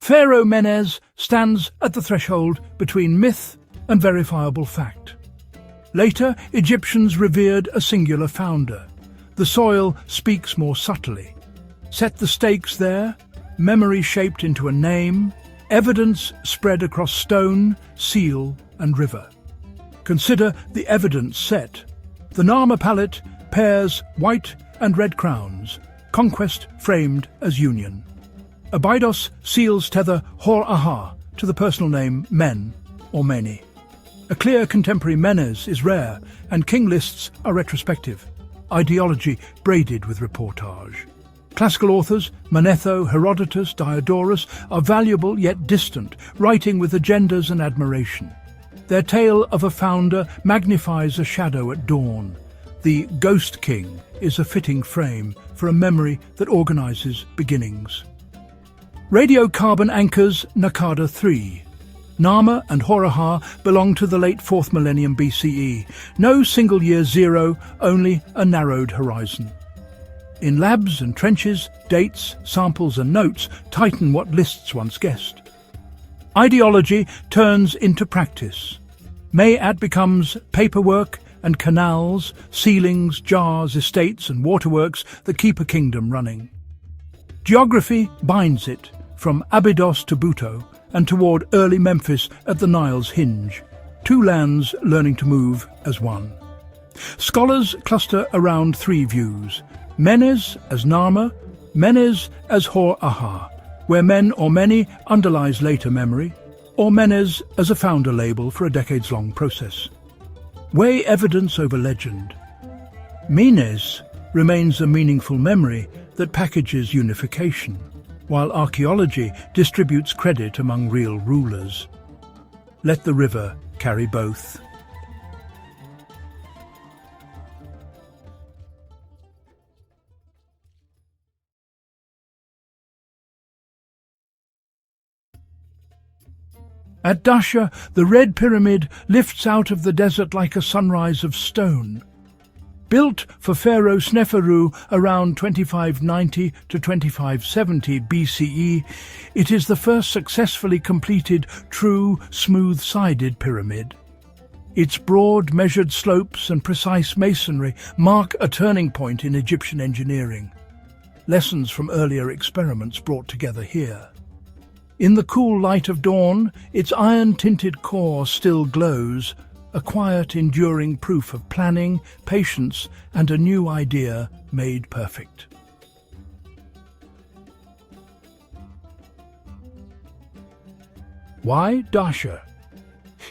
Pharaoh Menés stands at the threshold between myth and verifiable fact. Later, Egyptians revered a singular founder. The soil speaks more subtly. Set the stakes there, memory shaped into a name, evidence spread across stone, seal and river. Consider the evidence set. The Narmer palette pairs white and red crowns, conquest framed as union. Abydos seals tether Hor-Aha to the personal name Men or Meni. A clear contemporary Menés is rare, and king lists are retrospective. Ideology braided with reportage. Classical authors, Manetho, Herodotus, Diodorus, are valuable yet distant, writing with agendas and admiration. Their tale of a founder magnifies a shadow at dawn. The Ghost King is a fitting frame for a memory that organizes beginnings. Radiocarbon anchors Nakada III. Narmer and Hor-Aha belong to the late 4th millennium BCE. No single year zero, only a narrowed horizon. In labs and trenches, dates, samples and notes tighten what lists once guessed. Ideology turns into practice. Mayat becomes paperwork and canals, ceilings, jars, estates and waterworks that keep a kingdom running. Geography binds it, from Abydos to Buto and toward early Memphis at the Nile's hinge, two lands learning to move as one. Scholars cluster around three views: Menés as Narmer, Menés as Hor-Aha, where Men or Meni underlies later memory, or Menés as a founder label for a decades-long process. Weigh evidence over legend. Menés remains a meaningful memory that packages unification, while archaeology distributes credit among real rulers. Let the river carry both. At Dasha, the Red Pyramid lifts out of the desert like a sunrise of stone. Built for Pharaoh Sneferu around 2590 to 2570 BCE, it is the first successfully completed, true, smooth-sided pyramid. Its broad, measured slopes and precise masonry mark a turning point in Egyptian engineering. Lessons from earlier experiments brought together here. In the cool light of dawn, its iron-tinted core still glows, a quiet, enduring proof of planning, patience, and a new idea made perfect. Why Dasha?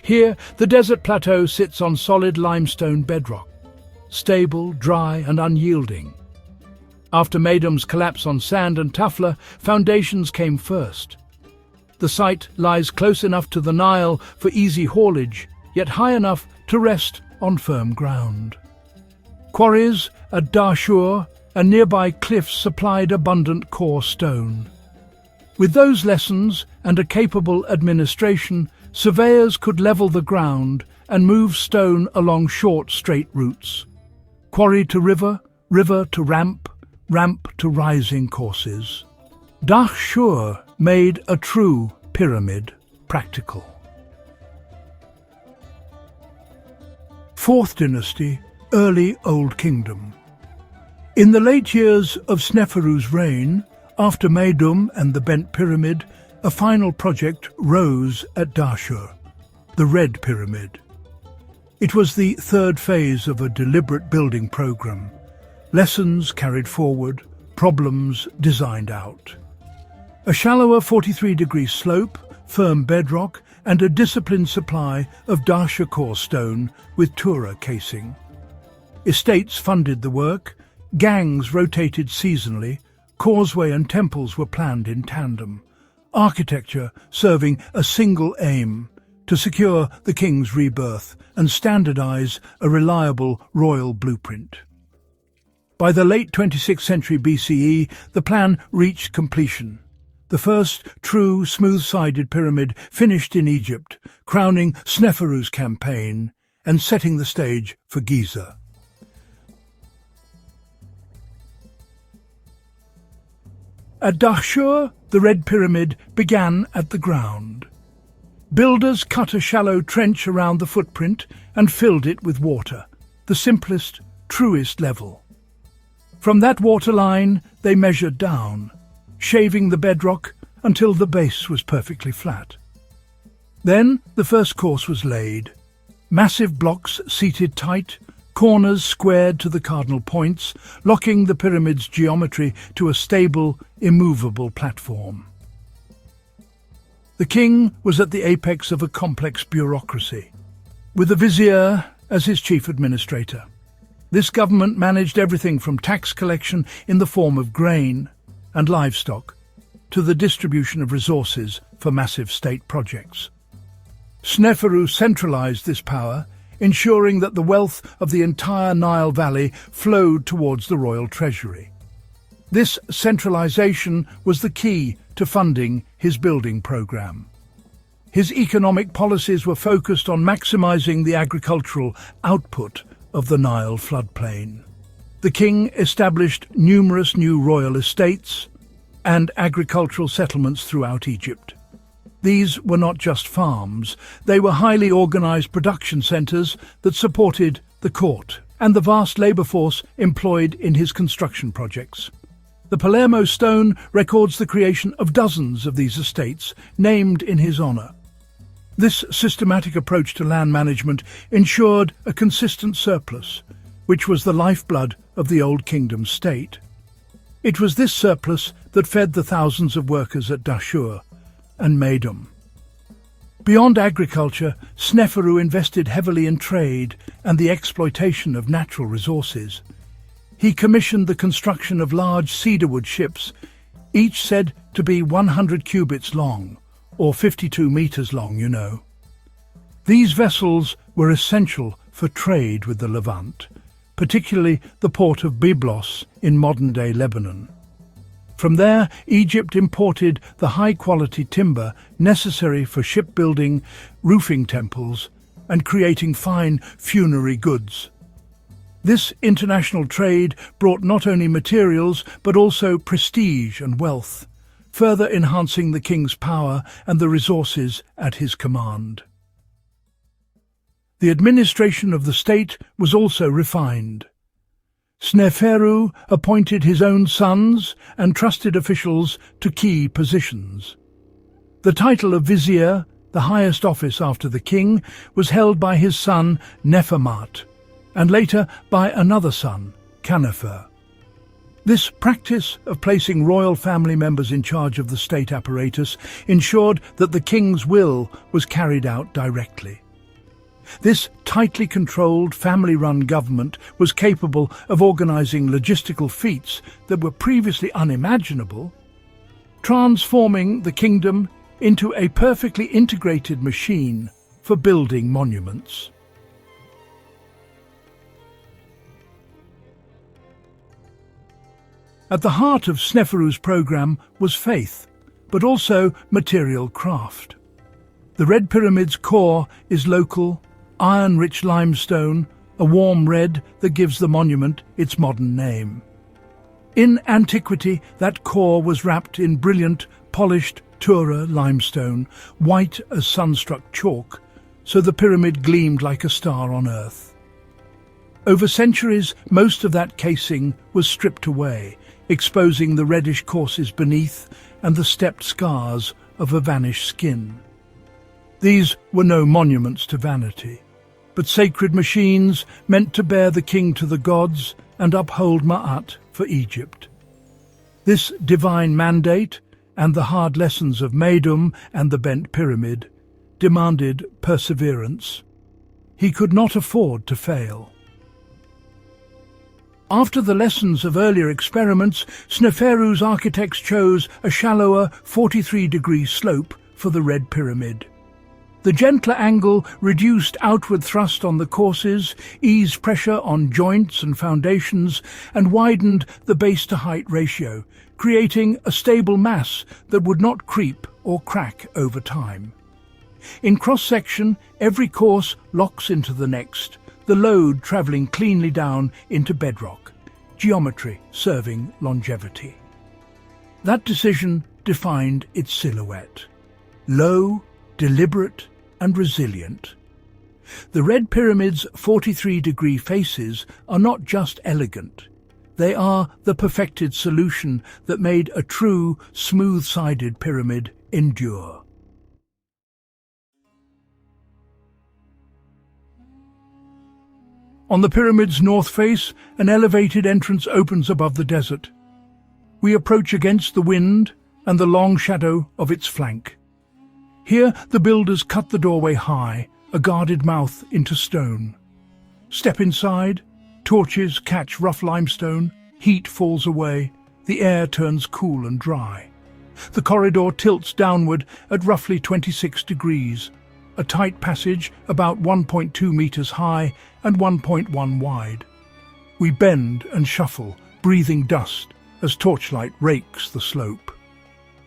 Here, the desert plateau sits on solid limestone bedrock, stable, dry, and unyielding. After Meidum's collapse on sand and tuffler, foundations came first. The site lies close enough to the Nile for easy haulage, yet high enough to rest on firm ground. Quarries at Dahshur and nearby cliffs supplied abundant core stone. With those lessons and a capable administration, surveyors could level the ground and move stone along short, straight routes. Quarry to river, river to ramp, ramp to rising courses. Dahshur made a true pyramid practical. Fourth Dynasty, Early Old Kingdom. In the late years of Sneferu's reign, after Meidum and the Bent Pyramid, a final project rose at Dahshur, the Red Pyramid. It was the third phase of a deliberate building program. Lessons carried forward, problems designed out. A shallower 43-degree slope, firm bedrock, and a disciplined supply of Dahshur core stone with Tura casing. Estates funded the work, gangs rotated seasonally, causeway and temples were planned in tandem, architecture serving a single aim, to secure the king's rebirth and standardize a reliable royal blueprint. By the late 26th century BCE, the plan reached completion. The first true smooth-sided pyramid finished in Egypt, crowning Sneferu's campaign and setting the stage for Giza. At Dahshur, the Red Pyramid began at the ground. Builders cut a shallow trench around the footprint and filled it with water, the simplest, truest level. From that waterline, they measured down, shaving the bedrock until the base was perfectly flat. Then the first course was laid. Massive blocks seated tight, corners squared to the cardinal points, locking the pyramid's geometry to a stable, immovable platform. The king was at the apex of a complex bureaucracy, with the vizier as his chief administrator. This government managed everything from tax collection in the form of grain and livestock to the distribution of resources for massive state projects. Sneferu centralized this power, ensuring that the wealth of the entire Nile Valley flowed towards the royal treasury. This centralization was the key to funding his building program. His economic policies were focused on maximizing the agricultural output of the Nile floodplain. The king established numerous new royal estates and agricultural settlements throughout Egypt. These were not just farms, they were highly organized production centers that supported the court and the vast labor force employed in his construction projects. The Palermo stone records the creation of dozens of these estates, named in his honor. This systematic approach to land management ensured a consistent surplus, which was the lifeblood of the Old Kingdom state. It was this surplus that fed the thousands of workers at Dahshur and Meidum. Beyond agriculture, Sneferu invested heavily in trade and the exploitation of natural resources. He commissioned the construction of large cedarwood ships, each said to be 100 cubits long, or 52 meters long, you know. These vessels were essential for trade with the Levant, particularly the port of Byblos in modern-day Lebanon. From there, Egypt imported the high-quality timber necessary for shipbuilding, roofing temples, and creating fine funerary goods. This international trade brought not only materials but also prestige and wealth, further enhancing the king's power and the resources at his command. The administration of the state was also refined. Sneferu appointed his own sons and trusted officials to key positions. The title of vizier, the highest office after the king, was held by his son Nefermat, and later by another son, Khanefer. This practice of placing royal family members in charge of the state apparatus ensured that the king's will was carried out directly. This tightly controlled, family-run government was capable of organizing logistical feats that were previously unimaginable, transforming the kingdom into a perfectly integrated machine for building monuments. At the heart of Sneferu's program was faith, but also material craft. The Red Pyramid's core is local, iron-rich limestone, a warm red that gives the monument its modern name. In antiquity, that core was wrapped in brilliant, polished Tura limestone, white as sunstruck chalk, so the pyramid gleamed like a star on earth. Over centuries, most of that casing was stripped away, exposing the reddish courses beneath and the stepped scars of a vanished skin. These were no monuments to vanity, but sacred machines meant to bear the king to the gods and uphold Ma'at for Egypt. This divine mandate, and the hard lessons of Meidum and the bent pyramid, demanded perseverance. He could not afford to fail. After the lessons of earlier experiments, Sneferu's architects chose a shallower 43-degree slope for the Red Pyramid. The gentler angle reduced outward thrust on the courses, eased pressure on joints and foundations, and widened the base-to-height ratio, creating a stable mass that would not creep or crack over time. In cross-section, every course locks into the next, the load travelling cleanly down into bedrock, geometry serving longevity. That decision defined its silhouette. Low, deliberate, and resilient. The Red Pyramid's 43-degree faces are not just elegant. They are the perfected solution that made a true, smooth-sided pyramid endure. On the pyramid's north face, an elevated entrance opens above the desert. We approach against the wind and the long shadow of its flank. Here the builders cut the doorway high, a guarded mouth into stone. Step inside, torches catch rough limestone, heat falls away, the air turns cool and dry. The corridor tilts downward at roughly 26 degrees, a tight passage about 1.2 meters high and 1.1 wide. We bend and shuffle, breathing dust as torchlight rakes the slope.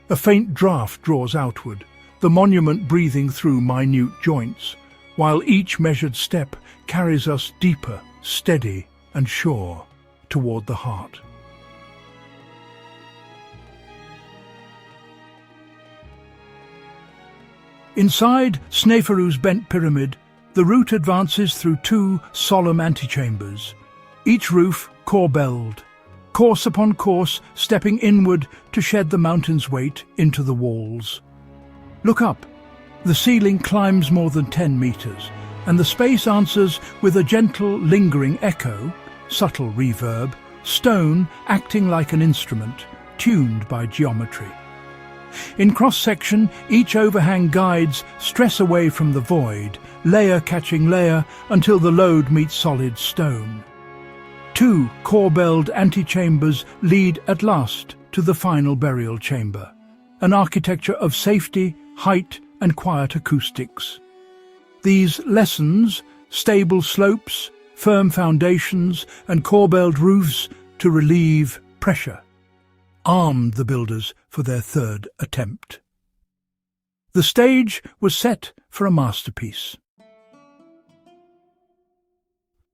A faint draft draws outward, the monument breathing through minute joints, while each measured step carries us deeper, steady and sure, toward the heart. Inside Sneferu's bent pyramid, the route advances through two solemn antechambers, each roof corbelled, course upon course stepping inward to shed the mountain's weight into the walls. Look up. The ceiling climbs more than 10 meters, and the space answers with a gentle, lingering echo, subtle reverb, stone acting like an instrument, tuned by geometry. In cross-section, each overhang guides stress away from the void, layer catching layer until the load meets solid stone. Two corbelled antechambers lead at last to the final burial chamber, an architecture of safety, height and quiet acoustics. These lessons, stable slopes, firm foundations and corbelled roofs to relieve pressure, armed the builders for their third attempt. The stage was set for a masterpiece.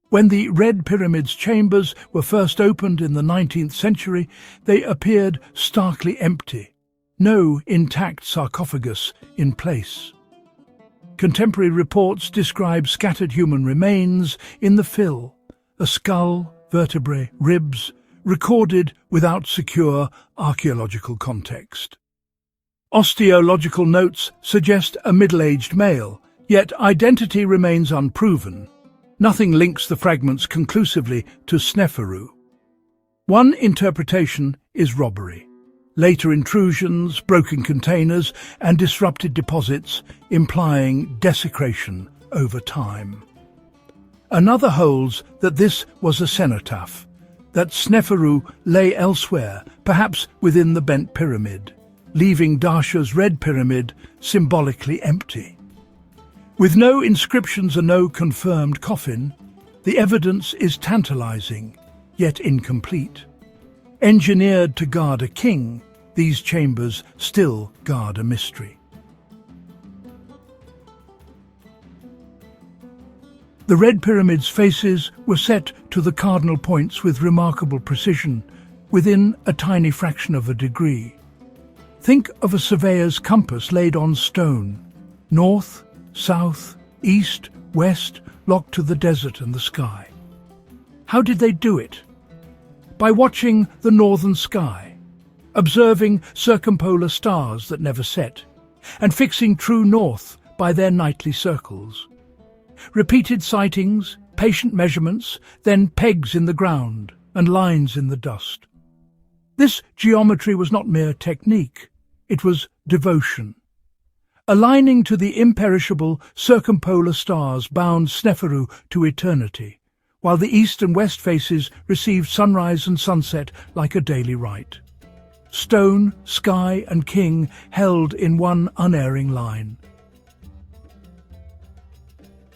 When the Red Pyramid's chambers were first opened in the 19th century, they appeared starkly empty, no intact sarcophagus in place. Contemporary reports describe scattered human remains in the fill, a skull, vertebrae, ribs, recorded without secure archaeological context. Osteological notes suggest a middle-aged male, yet identity remains unproven. Nothing links the fragments conclusively to Sneferu. One interpretation is robbery. Later intrusions, broken containers, and disrupted deposits implying desecration over time. Another holds that this was a cenotaph, that Sneferu lay elsewhere, perhaps within the bent pyramid. leaving Dasha's Red Pyramid symbolically empty. With no inscriptions and no confirmed coffin, the evidence is tantalizing, yet incomplete. Engineered to guard a king, these chambers still guard a mystery. The Red Pyramid's faces were set to the cardinal points with remarkable precision, within a tiny fraction of a degree. Think of a surveyor's compass laid on stone, north, south, east, west, locked to the desert and the sky. How did they do it? By watching the northern sky, observing circumpolar stars that never set, and fixing true north by their nightly circles. Repeated sightings, patient measurements, then pegs in the ground and lines in the dust. This geometry was not mere technique, it was devotion. Aligning to the imperishable circumpolar stars bound Sneferu to eternity, while the east and west faces received sunrise and sunset like a daily rite. Stone, sky and king held in one unerring line.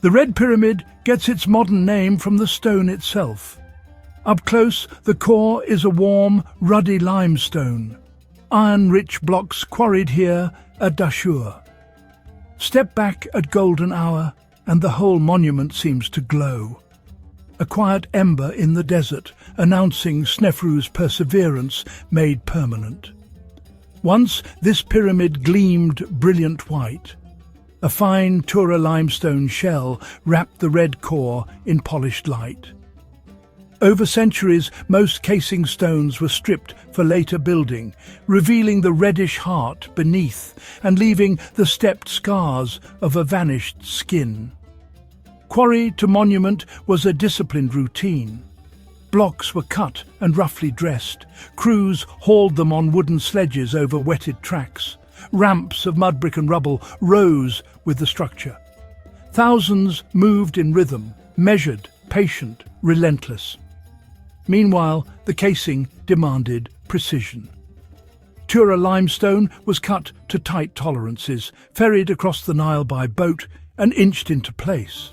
The Red Pyramid gets its modern name from the stone itself. Up close, the core is a warm, ruddy limestone. Iron-rich blocks quarried here at Dashur. Step back at golden hour, and the whole monument seems to glow. A quiet ember in the desert, announcing Sneferu's perseverance made permanent. Once this pyramid gleamed brilliant white. A fine Tura limestone shell wrapped the red core in polished light. Over centuries, most casing stones were stripped for later building, revealing the reddish heart beneath and leaving the stepped scars of a vanished skin. Quarry to monument was a disciplined routine. Blocks were cut and roughly dressed. Crews hauled them on wooden sledges over wetted tracks. Ramps of mud brick and rubble rose with the structure. Thousands moved in rhythm, measured, patient, relentless. Meanwhile, the casing demanded precision. Tura limestone was cut to tight tolerances, ferried across the Nile by boat and inched into place.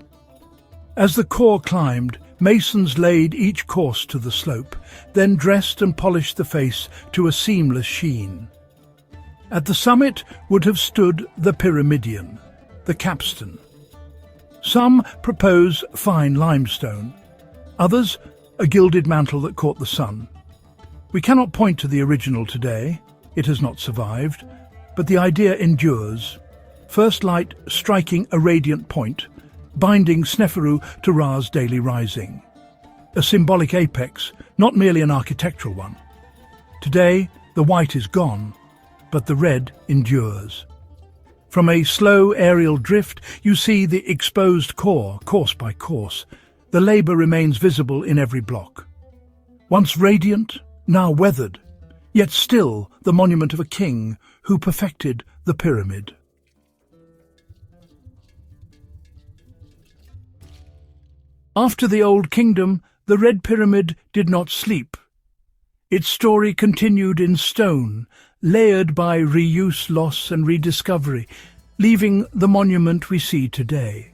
As the core climbed, masons laid each course to the slope, then dressed and polished the face to a seamless sheen. At the summit would have stood the pyramidion, the capstone. Some propose fine limestone, others a gilded mantle that caught the sun. We cannot point to the original today, it has not survived, but the idea endures. First light striking a radiant point, binding Sneferu to Ra's daily rising. A symbolic apex, not merely an architectural one. Today, the white is gone, but the red endures. From a slow aerial drift, you see the exposed core, course by course. The labour remains visible in every block. Once radiant, now weathered, yet still the monument of a king who perfected the pyramid. After the Old Kingdom, the Red Pyramid did not sleep. Its story continued in stone, layered by reuse, loss and rediscovery, leaving the monument we see today.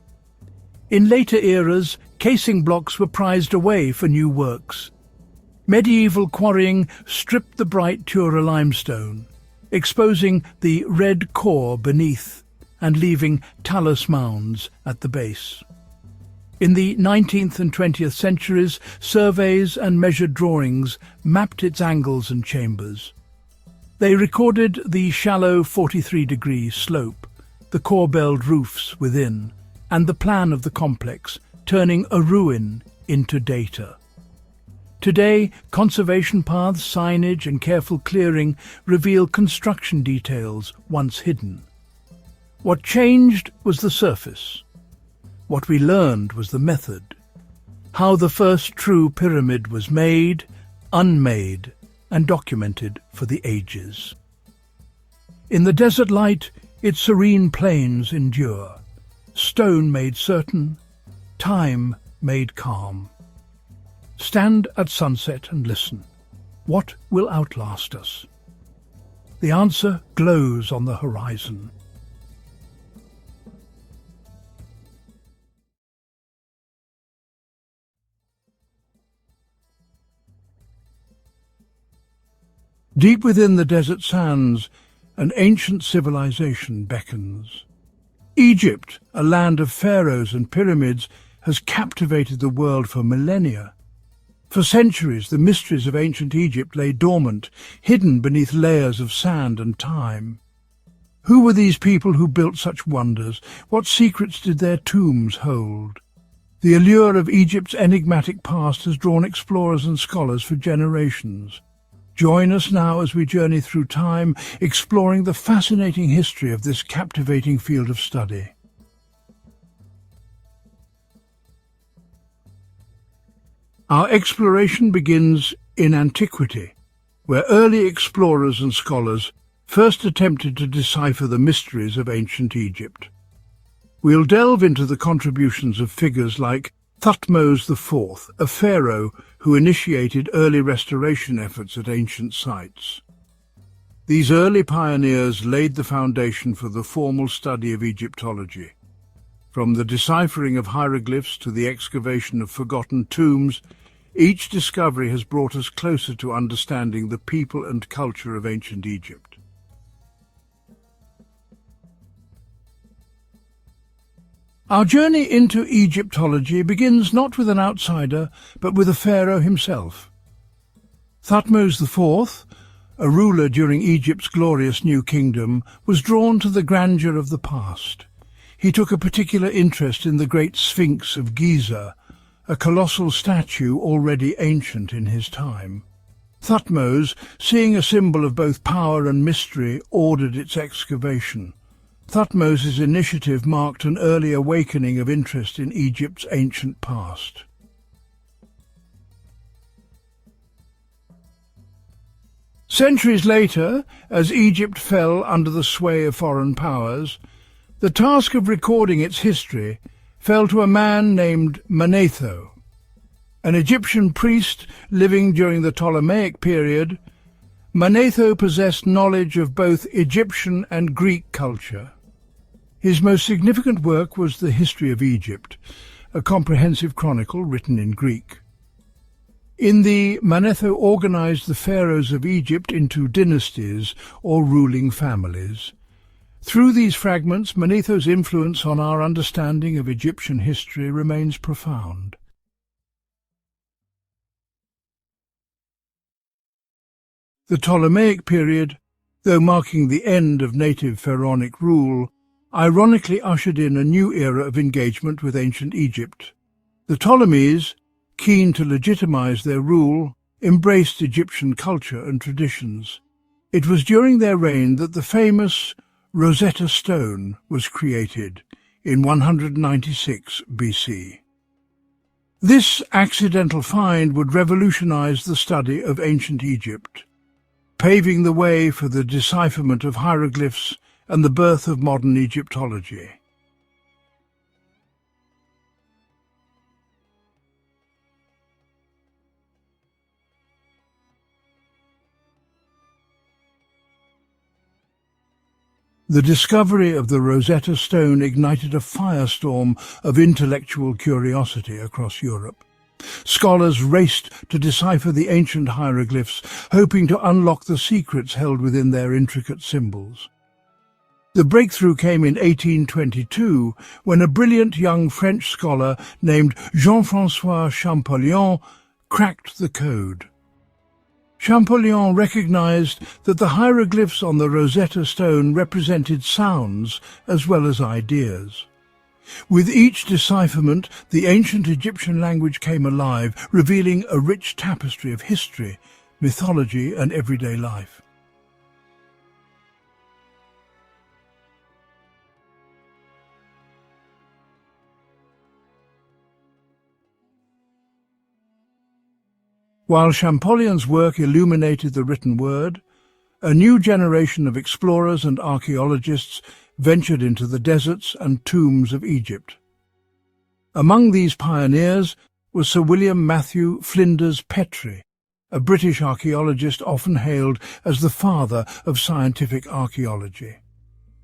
In later eras, casing blocks were prized away for new works. Medieval quarrying stripped the bright Tura limestone, exposing the red core beneath and leaving talus mounds at the base. In the 19th and 20th centuries, surveys and measured drawings mapped its angles and chambers. They recorded the shallow 43-degree slope, the core-belled roofs within, and the plan of the complex, turning a ruin into data. Today, conservation paths, signage and careful clearing reveal construction details once hidden. What changed was the surface. What we learned was the method, how the first true pyramid was made, unmade, and documented for the ages. In the desert light, its serene plains endure, stone made certain, time made calm. Stand at sunset and listen. What will outlast us? The answer glows on the horizon. Deep within the desert sands, an ancient civilization beckons. Egypt, a land of pharaohs and pyramids, has captivated the world for millennia. For centuries, the mysteries of ancient Egypt lay dormant, hidden beneath layers of sand and time. Who were these people who built such wonders? What secrets did their tombs hold? The allure of Egypt's enigmatic past has drawn explorers and scholars for generations. Join us now as we journey through time, exploring the fascinating history of this captivating field of study. Our exploration begins in antiquity, where early explorers and scholars first attempted to decipher the mysteries of ancient Egypt. We'll delve into the contributions of figures like Thutmose IV, a pharaoh who initiated early restoration efforts at ancient sites. These early pioneers laid the foundation for the formal study of Egyptology. From the deciphering of hieroglyphs to the excavation of forgotten tombs, each discovery has brought us closer to understanding the people and culture of ancient Egypt. Our journey into Egyptology begins not with an outsider, but with a pharaoh himself. Thutmose IV, a ruler during Egypt's glorious New Kingdom, was drawn to the grandeur of the past. He took a particular interest in the great Sphinx of Giza, a colossal statue already ancient in his time. Thutmose, seeing a symbol of both power and mystery, ordered its excavation. Thutmose's initiative marked an early awakening of interest in Egypt's ancient past. Centuries later, as Egypt fell under the sway of foreign powers, the task of recording its history fell to a man named Manetho. An Egyptian priest living during the Ptolemaic period, Manetho possessed knowledge of both Egyptian and Greek culture. His most significant work was the History of Egypt, a comprehensive chronicle written in Greek. In the Manetho organized the pharaohs of Egypt into dynasties or ruling families. Through these fragments, Manetho's influence on our understanding of Egyptian history remains profound. The Ptolemaic period, though marking the end of native pharaonic rule, ironically ushered in a new era of engagement with ancient Egypt. The Ptolemies, keen to legitimize their rule, embraced Egyptian culture and traditions. It was during their reign that the famous Rosetta Stone was created in 196 BC. This accidental find would revolutionize the study of ancient Egypt, paving the way for the decipherment of hieroglyphs and the birth of modern Egyptology. The discovery of the Rosetta Stone ignited a firestorm of intellectual curiosity across Europe. Scholars raced to decipher the ancient hieroglyphs, hoping to unlock the secrets held within their intricate symbols. The breakthrough came in 1822, when a brilliant young French scholar named Jean-François Champollion cracked the code. Champollion recognized that the hieroglyphs on the Rosetta Stone represented sounds as well as ideas. With each decipherment, the ancient Egyptian language came alive, revealing a rich tapestry of history, mythology, and everyday life. While Champollion's work illuminated the written word, a new generation of explorers and archaeologists ventured into the deserts and tombs of Egypt. Among these pioneers was Sir William Matthew Flinders Petrie, a British archaeologist often hailed as the father of scientific archaeology.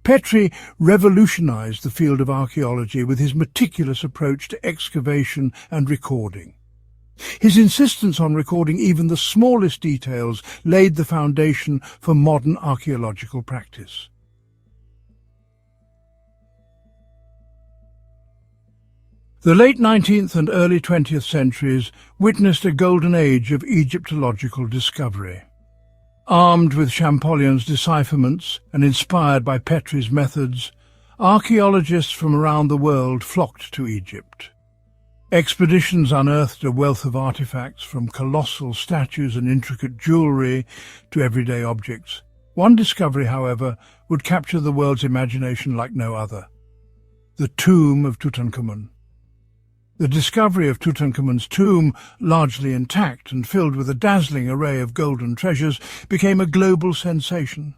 Petrie revolutionized the field of archaeology with his meticulous approach to excavation and recording. His insistence on recording even the smallest details laid the foundation for modern archaeological practice. The late 19th and early 20th centuries witnessed a golden age of Egyptological discovery. Armed with Champollion's decipherments and inspired by Petrie's methods, archaeologists from around the world flocked to Egypt. Expeditions unearthed a wealth of artifacts, from colossal statues and intricate jewellery to everyday objects. One discovery, however, would capture the world's imagination like no other: the tomb of Tutankhamun. The discovery of Tutankhamun's tomb, largely intact and filled with a dazzling array of golden treasures, became a global sensation.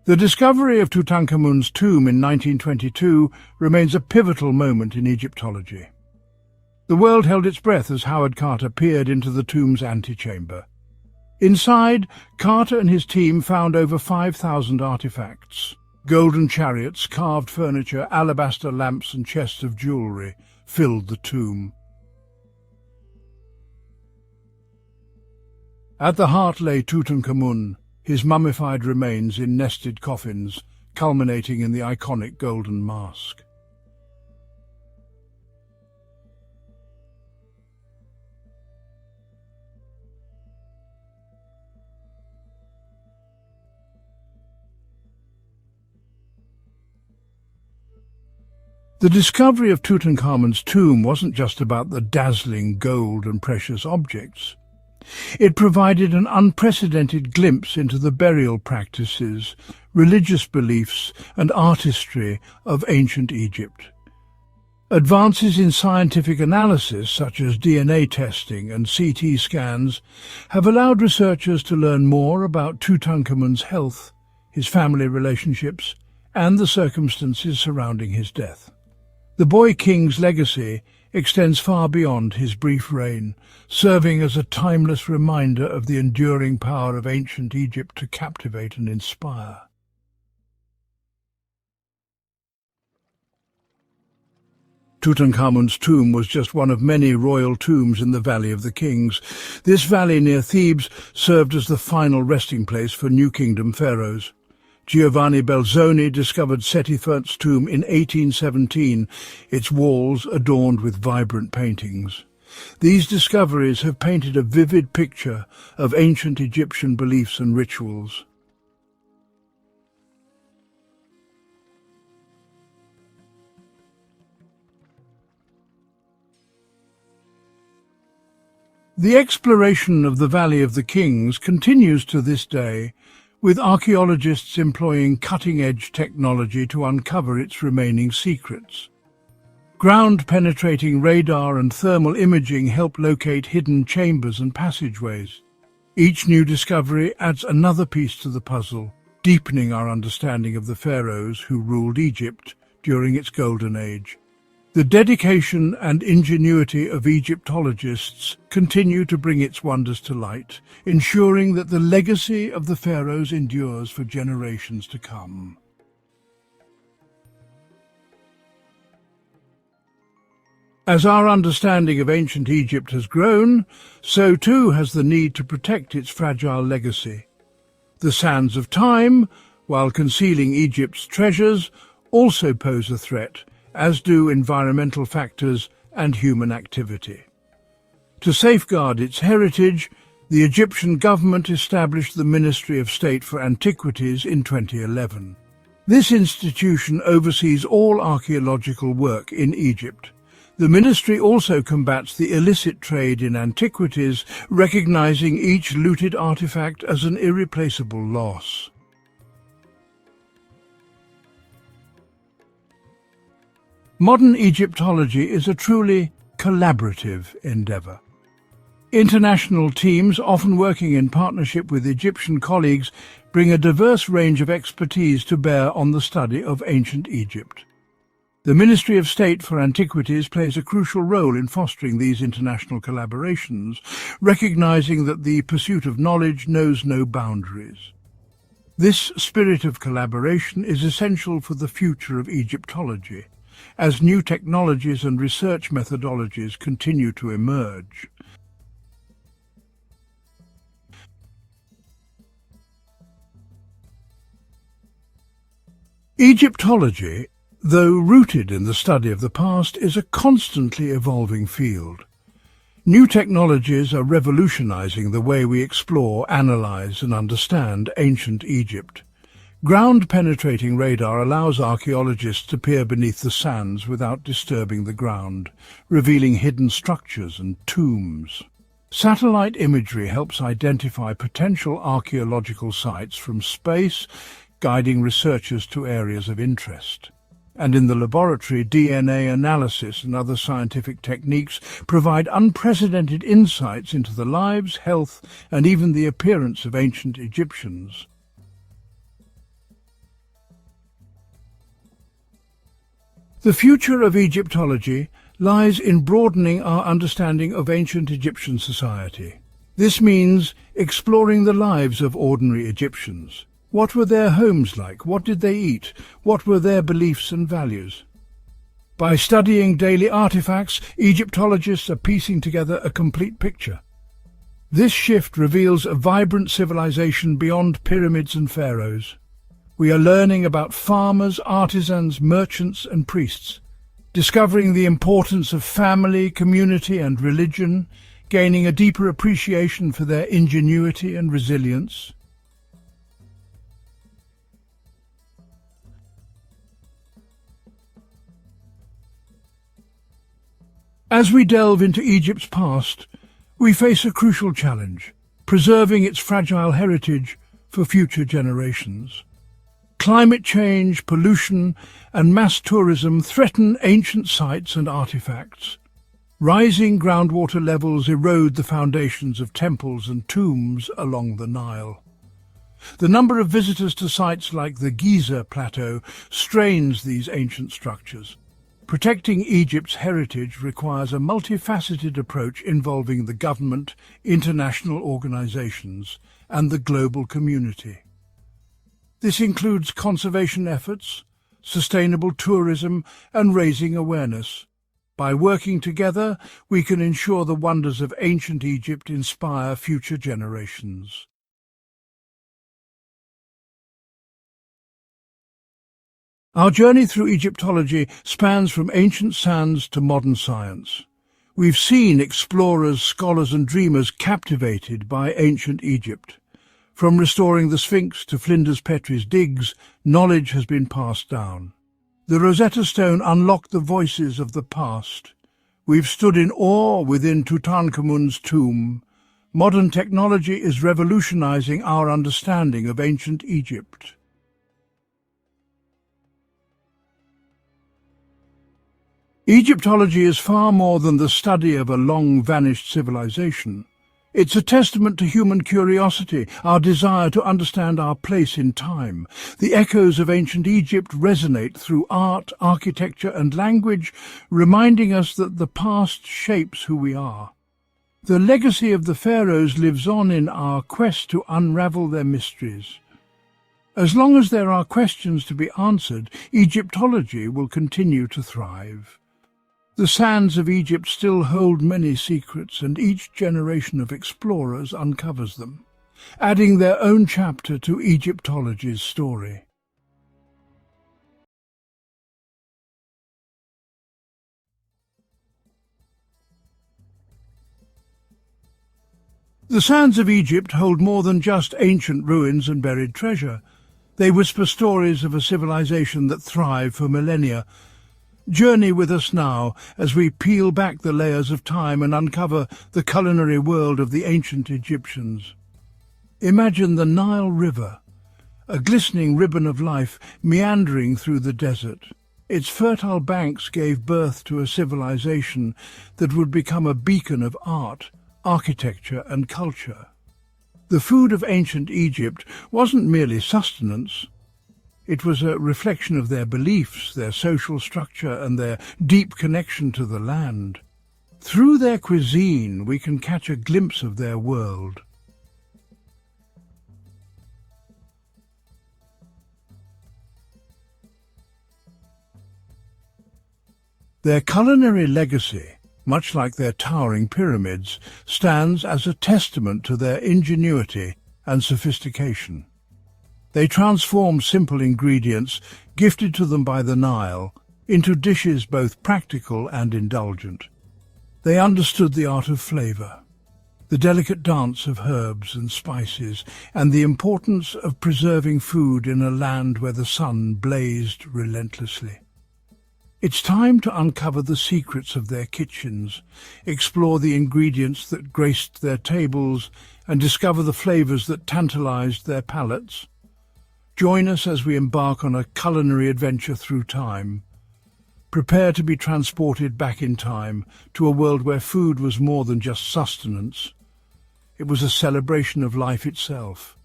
The discovery of Tutankhamun's tomb in 1922 remains a pivotal moment in Egyptology. The world held its breath as Howard Carter peered into the tomb's antechamber. Inside, Carter and his team found over 5,000 artifacts. Golden chariots, carved furniture, alabaster lamps and chests of jewellery filled the tomb. At the heart lay Tutankhamun, his mummified remains in nested coffins, culminating in the iconic golden mask. The discovery of Tutankhamun's tomb wasn't just about the dazzling gold and precious objects. It provided an unprecedented glimpse into the burial practices, religious beliefs, and artistry of ancient Egypt. Advances in scientific analysis, such as DNA testing and CT scans, have allowed researchers to learn more about Tutankhamun's health, his family relationships, and the circumstances surrounding his death. The boy king's legacy extends far beyond his brief reign, serving as a timeless reminder of the enduring power of ancient Egypt to captivate and inspire. Tutankhamun's tomb was just one of many royal tombs in the Valley of the Kings. This valley near Thebes served as the final resting place for New Kingdom pharaohs. Giovanni Belzoni discovered Seti I's tomb in 1817, its walls adorned with vibrant paintings. These discoveries have painted a vivid picture of ancient Egyptian beliefs and rituals. The exploration of the Valley of the Kings continues to this day, with archaeologists employing cutting-edge technology to uncover its remaining secrets. Ground-penetrating radar and thermal imaging help locate hidden chambers and passageways. Each new discovery adds another piece to the puzzle, deepening our understanding of the pharaohs who ruled Egypt during its golden age. The dedication and ingenuity of Egyptologists continue to bring its wonders to light, ensuring that the legacy of the pharaohs endures for generations to come. As our understanding of ancient Egypt has grown, so too has the need to protect its fragile legacy. The sands of time, while concealing Egypt's treasures, also pose a threat, as do environmental factors and human activity. To safeguard its heritage, the Egyptian government established the Ministry of State for Antiquities in 2011. This institution oversees all archaeological work in Egypt. The ministry also combats the illicit trade in antiquities, recognizing each looted artifact as an irreplaceable loss. Modern Egyptology is a truly collaborative endeavor. International teams, often working in partnership with Egyptian colleagues, bring a diverse range of expertise to bear on the study of ancient Egypt. The Ministry of State for Antiquities plays a crucial role in fostering these international collaborations, recognizing that the pursuit of knowledge knows no boundaries. This spirit of collaboration is essential for the future of Egyptology, as new technologies and research methodologies continue to emerge. Egyptology, though rooted in the study of the past, is a constantly evolving field. New technologies are revolutionizing the way we explore, analyze, and understand ancient Egypt. Ground-penetrating radar allows archaeologists to peer beneath the sands without disturbing the ground, revealing hidden structures and tombs. Satellite imagery helps identify potential archaeological sites from space, guiding researchers to areas of interest. And in the laboratory, DNA analysis and other scientific techniques provide unprecedented insights into the lives, health, and even the appearance of ancient Egyptians. The future of Egyptology lies in broadening our understanding of ancient Egyptian society. This means exploring the lives of ordinary Egyptians. What were their homes like? What did they eat? What were their beliefs and values? By studying daily artifacts, Egyptologists are piecing together a complete picture. This shift reveals a vibrant civilization beyond pyramids and pharaohs. We are learning about farmers, artisans, merchants, and priests, discovering the importance of family, community, and religion, gaining a deeper appreciation for their ingenuity and resilience. As we delve into Egypt's past, we face a crucial challenge: preserving its fragile heritage for future generations. Climate change, pollution, and mass tourism threaten ancient sites and artifacts. Rising groundwater levels erode the foundations of temples and tombs along the Nile. The number of visitors to sites like the Giza Plateau strains these ancient structures. Protecting Egypt's heritage requires a multifaceted approach involving the government, international organizations, and the global community. This includes conservation efforts, sustainable tourism, and raising awareness. By working together, we can ensure the wonders of ancient Egypt inspire future generations. Our journey through Egyptology spans from ancient sands to modern science. We've seen explorers, scholars and dreamers captivated by ancient Egypt. From restoring the Sphinx to Flinders Petrie's digs, knowledge has been passed down. The Rosetta Stone unlocked the voices of the past. We've stood in awe within Tutankhamun's tomb. Modern technology is revolutionizing our understanding of ancient Egypt. Egyptology is far more than the study of a long-vanished civilization. It's a testament to human curiosity, our desire to understand our place in time. The echoes of ancient Egypt resonate through art, architecture and language, reminding us that the past shapes who we are. The legacy of the pharaohs lives on in our quest to unravel their mysteries. As long as there are questions to be answered, Egyptology will continue to thrive. The sands of Egypt still hold many secrets, and each generation of explorers uncovers them, adding their own chapter to Egyptology's story. The sands of Egypt hold more than just ancient ruins and buried treasure. They whisper stories of a civilization that thrived for millennia. Journey with us now as we peel back the layers of time and uncover the culinary world of the ancient Egyptians. Imagine the Nile River, a glistening ribbon of life meandering through the desert. Its fertile banks gave birth to a civilization that would become a beacon of art, architecture and culture. The food of ancient Egypt wasn't merely sustenance. It was a reflection of their beliefs, their social structure, and their deep connection to the land. Through their cuisine, we can catch a glimpse of their world. Their culinary legacy, much like their towering pyramids, stands as a testament to their ingenuity and sophistication. They transformed simple ingredients, gifted to them by the Nile, into dishes both practical and indulgent. They understood the art of flavour, the delicate dance of herbs and spices, and the importance of preserving food in a land where the sun blazed relentlessly. It's time to uncover the secrets of their kitchens, explore the ingredients that graced their tables, and discover the flavours that tantalized their palates. Join us as we embark on a culinary adventure through time. Prepare to be transported back in time to a world where food was more than just sustenance. It was a celebration of life itself.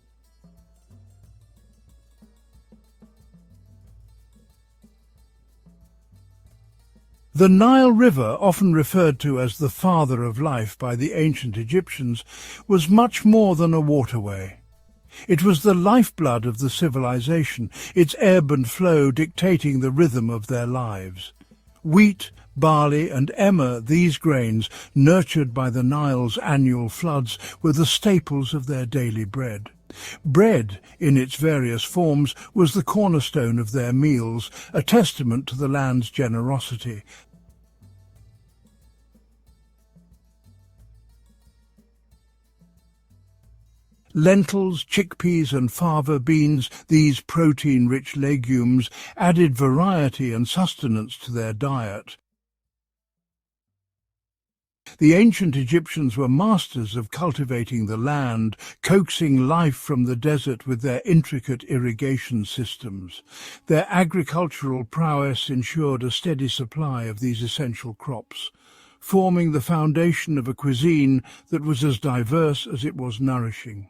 The Nile River, often referred to as the father of life by the ancient Egyptians, was much more than a waterway. It was the lifeblood of the civilization, its ebb and flow dictating the rhythm of their lives. Wheat, barley and emmer, these grains, nurtured by the Nile's annual floods, were the staples of their daily bread. Bread, in its various forms, was the cornerstone of their meals, a testament to the land's generosity. Lentils, chickpeas and fava beans, these protein-rich legumes, added variety and sustenance to their diet. The ancient Egyptians were masters of cultivating the land, coaxing life from the desert with their intricate irrigation systems. Their agricultural prowess ensured a steady supply of these essential crops, forming the foundation of a cuisine that was as diverse as it was nourishing.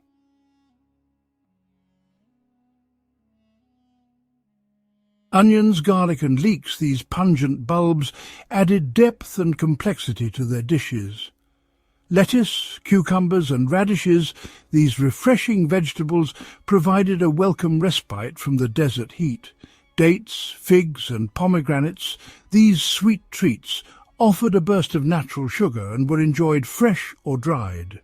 Onions, garlic and leeks, these pungent bulbs, added depth and complexity to their dishes. Lettuce, cucumbers and radishes, these refreshing vegetables, provided a welcome respite from the desert heat. Dates, figs and pomegranates, these sweet treats, offered a burst of natural sugar and were enjoyed fresh or dried.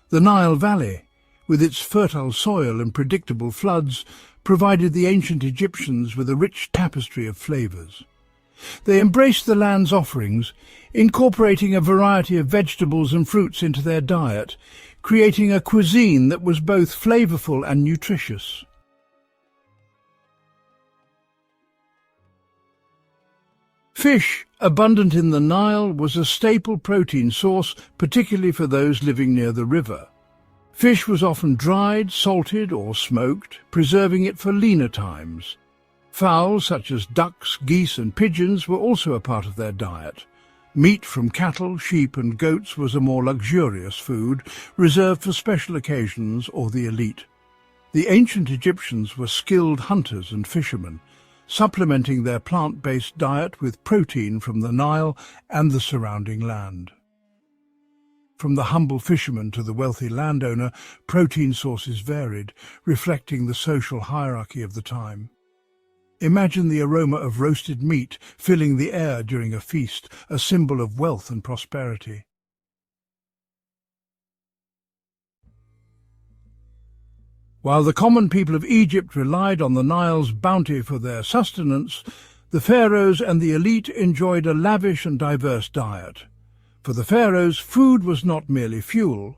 The Nile Valley, with its fertile soil and predictable floods, provided the ancient Egyptians with a rich tapestry of flavours. They embraced the land's offerings, incorporating a variety of vegetables and fruits into their diet, creating a cuisine that was both flavourful and nutritious. Fish, abundant in the Nile, was a staple protein source, particularly for those living near the river. Fish was often dried, salted or smoked, preserving it for leaner times. Fowls such as ducks, geese and pigeons were also a part of their diet. Meat from cattle, sheep and goats was a more luxurious food, reserved for special occasions or the elite. The ancient Egyptians were skilled hunters and fishermen, supplementing their plant-based diet with protein from the Nile and the surrounding land. From the humble fisherman to the wealthy landowner, protein sources varied, reflecting the social hierarchy of the time. Imagine the aroma of roasted meat filling the air during a feast, a symbol of wealth and prosperity. While the common people of Egypt relied on the Nile's bounty for their sustenance, the pharaohs and the elite enjoyed a lavish and diverse diet. For the pharaohs, food was not merely fuel.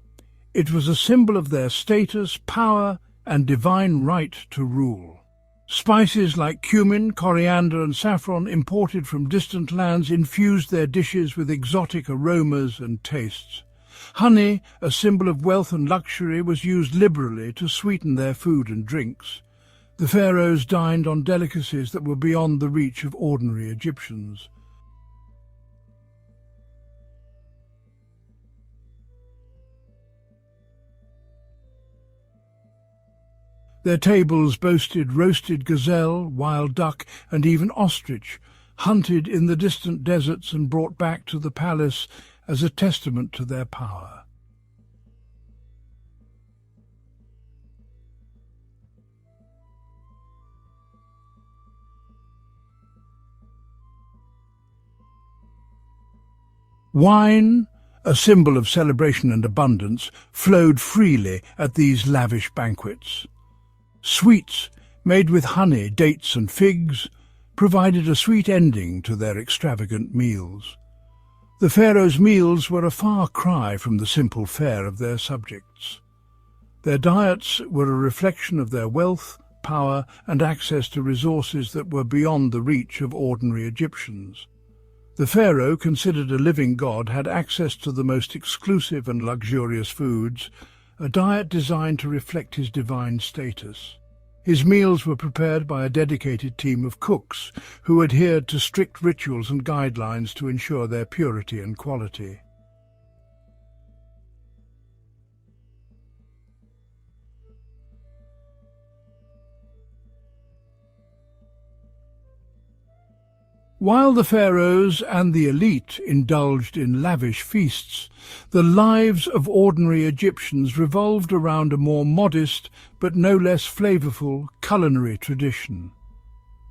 It was a symbol of their status, power, and divine right to rule. Spices like cumin, coriander and saffron imported from distant lands infused their dishes with exotic aromas and tastes. Honey, a symbol of wealth and luxury, was used liberally to sweeten their food and drinks. The pharaohs dined on delicacies that were beyond the reach of ordinary Egyptians. Their tables boasted roasted gazelle, wild duck, and even ostrich, hunted in the distant deserts and brought back to the palace as a testament to their power. Wine, a symbol of celebration and abundance, flowed freely at these lavish banquets. Sweets, made with honey, dates and figs, provided a sweet ending to their extravagant meals. The pharaoh's meals were a far cry from the simple fare of their subjects. Their diets were a reflection of their wealth, power, and access to resources that were beyond the reach of ordinary Egyptians. The pharaoh, considered a living god, had access to the most exclusive and luxurious foods, a diet designed to reflect his divine status. His meals were prepared by a dedicated team of cooks who adhered to strict rituals and guidelines to ensure their purity and quality. While the pharaohs and the elite indulged in lavish feasts, the lives of ordinary Egyptians revolved around a more modest but no less flavorful culinary tradition.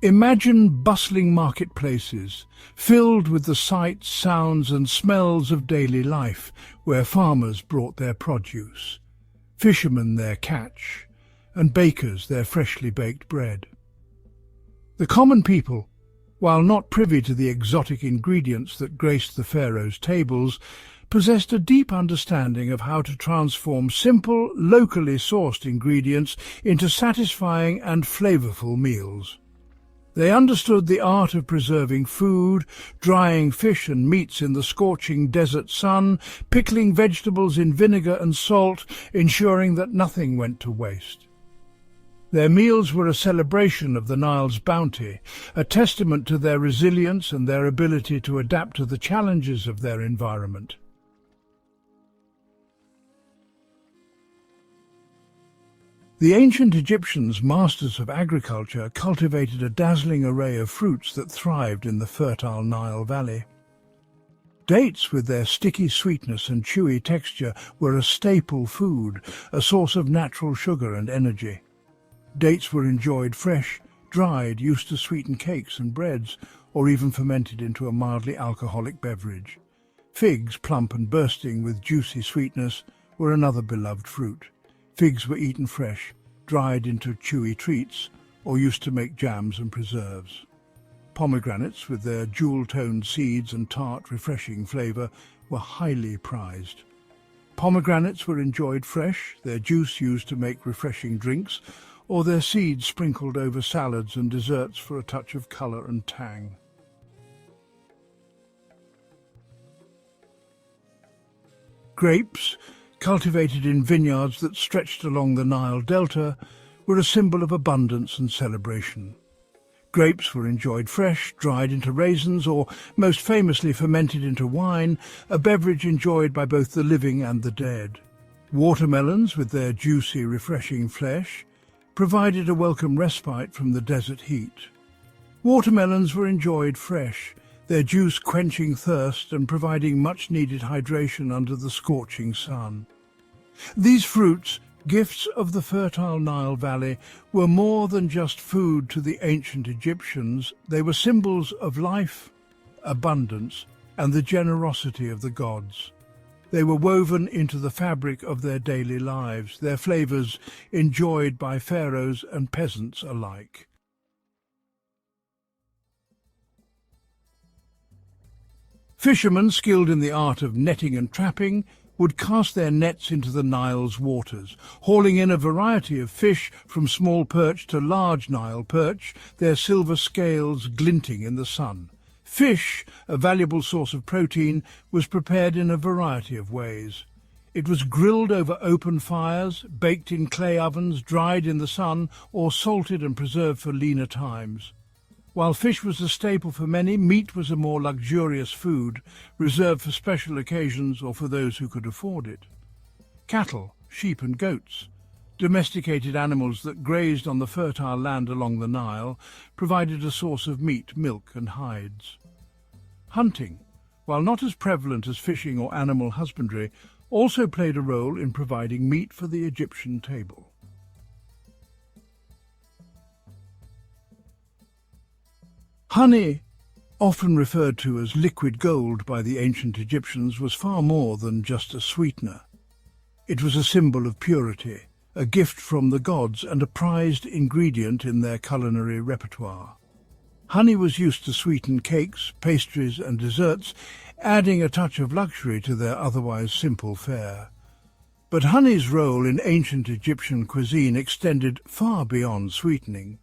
Imagine bustling marketplaces, filled with the sights, sounds and smells of daily life, where farmers brought their produce, fishermen their catch, and bakers their freshly baked bread. The common people, while not privy to the exotic ingredients that graced the pharaoh's tables, possessed a deep understanding of how to transform simple, locally sourced ingredients into satisfying and flavorful meals. They understood the art of preserving food, drying fish and meats in the scorching desert sun, pickling vegetables in vinegar and salt, ensuring that nothing went to waste. Their meals were a celebration of the Nile's bounty, a testament to their resilience and their ability to adapt to the challenges of their environment. The ancient Egyptians, masters of agriculture, cultivated a dazzling array of fruits that thrived in the fertile Nile Valley. Dates, with their sticky sweetness and chewy texture, were a staple food, a source of natural sugar and energy. Dates were enjoyed fresh, dried, used to sweeten cakes and breads, or even fermented into a mildly alcoholic beverage. Figs, plump and bursting with juicy sweetness, were another beloved fruit. Figs were eaten fresh, dried into chewy treats, or used to make jams and preserves. Pomegranates, with their jewel-toned seeds and tart, refreshing flavour, were highly prized. Pomegranates were enjoyed fresh, their juice used to make refreshing drinks, or their seeds sprinkled over salads and desserts for a touch of colour and tang. Grapes, cultivated in vineyards that stretched along the Nile Delta, were a symbol of abundance and celebration. Grapes were enjoyed fresh, dried into raisins, or most famously fermented into wine, a beverage enjoyed by both the living and the dead. Watermelons, with their juicy, refreshing flesh, provided a welcome respite from the desert heat. Watermelons were enjoyed fresh, their juice quenching thirst and providing much-needed hydration under the scorching sun. These fruits, gifts of the fertile Nile Valley, were more than just food to the ancient Egyptians. They were symbols of life, abundance, and the generosity of the gods. They were woven into the fabric of their daily lives, their flavors enjoyed by pharaohs and peasants alike. Fishermen skilled in the art of netting and trapping would cast their nets into the Nile's waters, hauling in a variety of fish from small perch to large Nile perch, their silver scales glinting in the sun. Fish, a valuable source of protein, was prepared in a variety of ways. It was grilled over open fires, baked in clay ovens, dried in the sun, or salted and preserved for leaner times. While fish was a staple for many, meat was a more luxurious food, reserved for special occasions or for those who could afford it. Cattle, sheep and goats, Domesticated animals that grazed on the fertile land along the Nile provided a source of meat, milk and hides. Hunting, while not as prevalent as fishing or animal husbandry, also played a role in providing meat for the Egyptian table. Honey, often referred to as liquid gold by the ancient Egyptians, was far more than just a sweetener. It was a symbol of purity, a gift from the gods and a prized ingredient in their culinary repertoire. Honey was used to sweeten cakes, pastries and desserts, adding a touch of luxury to their otherwise simple fare. But honey's role in ancient Egyptian cuisine extended far beyond sweetening.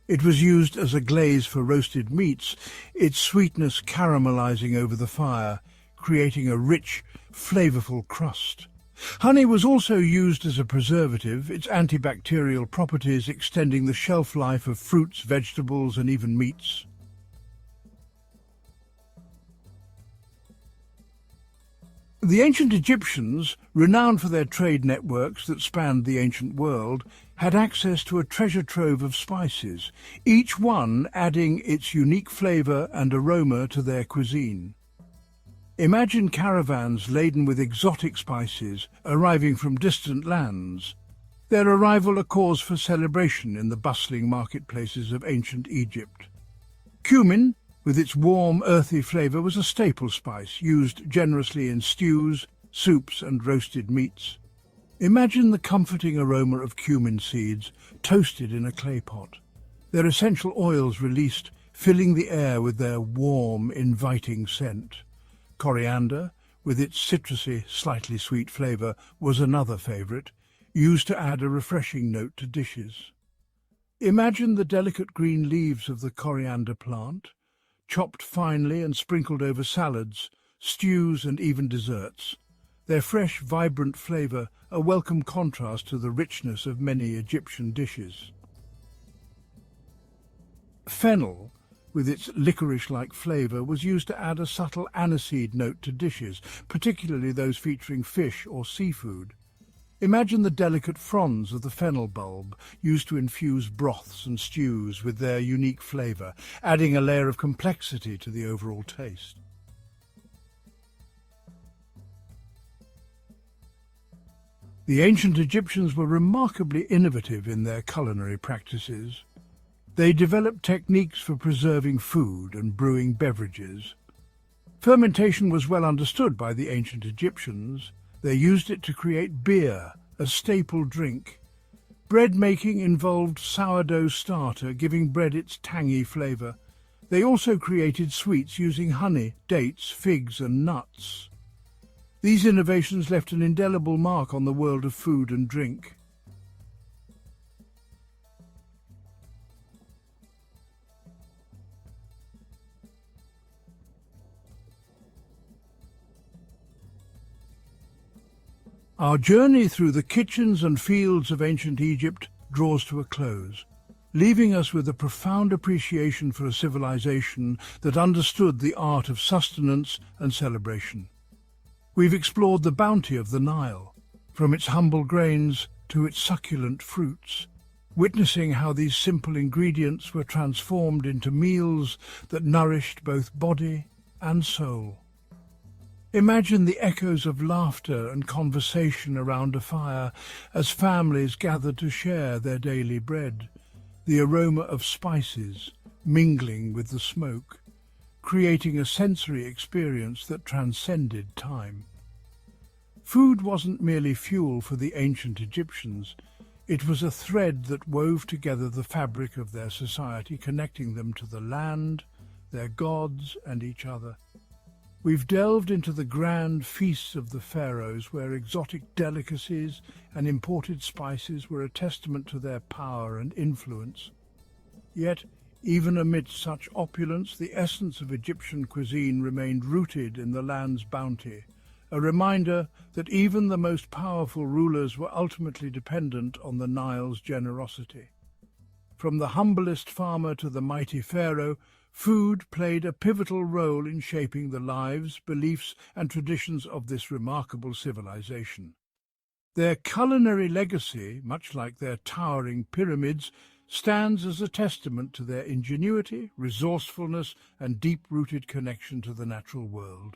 It was used as a glaze for roasted meats, its sweetness caramelizing over the fire, creating a rich, flavorful crust. Honey was also used as a preservative, its antibacterial properties extending the shelf life of fruits, vegetables, and even meats. The ancient Egyptians, renowned for their trade networks that spanned the ancient world, had access to a treasure trove of spices, each one adding its unique flavor and aroma to their cuisine. Imagine caravans laden with exotic spices arriving from distant lands, their arrival a cause for celebration in the bustling marketplaces of ancient Egypt. Cumin, with its warm, earthy flavor, was a staple spice used generously in stews, soups and roasted meats. Imagine the comforting aroma of cumin seeds toasted in a clay pot, their essential oils released, filling the air with their warm, inviting scent. Coriander, with its citrusy, slightly sweet flavor, was another favorite, used to add a refreshing note to dishes. Imagine the delicate green leaves of the coriander plant, chopped finely and sprinkled over salads, stews and even desserts. Their fresh, vibrant flavor a welcome contrast to the richness of many Egyptian dishes. Fennel, with its licorice-like flavor, was used to add a subtle aniseed note to dishes, particularly those featuring fish or seafood. Imagine the delicate fronds of the fennel bulb, used to infuse broths and stews with their unique flavor, adding a layer of complexity to the overall taste. The ancient Egyptians were remarkably innovative in their culinary practices. They developed techniques for preserving food and brewing beverages. Fermentation was well understood by the ancient Egyptians. They used it to create beer, a staple drink. Bread making involved sourdough starter, giving bread its tangy flavor. They also created sweets using honey, dates, figs and nuts. These innovations left an indelible mark on the world of food and drink. Our journey through the kitchens and fields of ancient Egypt draws to a close, leaving us with a profound appreciation for a civilization that understood the art of sustenance and celebration. We've explored the bounty of the Nile, from its humble grains to its succulent fruits, witnessing how these simple ingredients were transformed into meals that nourished both body and soul. Imagine the echoes of laughter and conversation around a fire as families gathered to share their daily bread, the aroma of spices mingling with the smoke, creating a sensory experience that transcended time. Food wasn't merely fuel for the ancient Egyptians. It was a thread that wove together the fabric of their society, connecting them to the land, their gods, and each other. We've delved into the grand feasts of the pharaohs, where exotic delicacies and imported spices were a testament to their power and influence. Yet, even amidst such opulence, the essence of Egyptian cuisine remained rooted in the land's bounty, a reminder that even the most powerful rulers were ultimately dependent on the Nile's generosity. From the humblest farmer to the mighty pharaoh, food played a pivotal role in shaping the lives, beliefs, and traditions of this remarkable civilization. Their culinary legacy, much like their towering pyramids, stands as a testament to their ingenuity, resourcefulness, and deep-rooted connection to the natural world.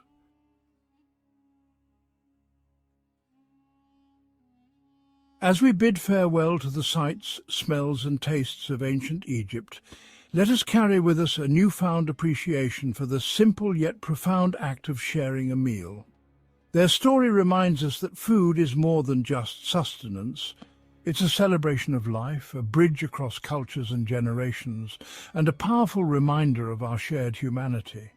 As we bid farewell to the sights, smells and tastes of ancient Egypt, let us carry with us a newfound appreciation for the simple yet profound act of sharing a meal. Their story reminds us that food is more than just sustenance. It's a celebration of life, a bridge across cultures and generations, and a powerful reminder of our shared humanity.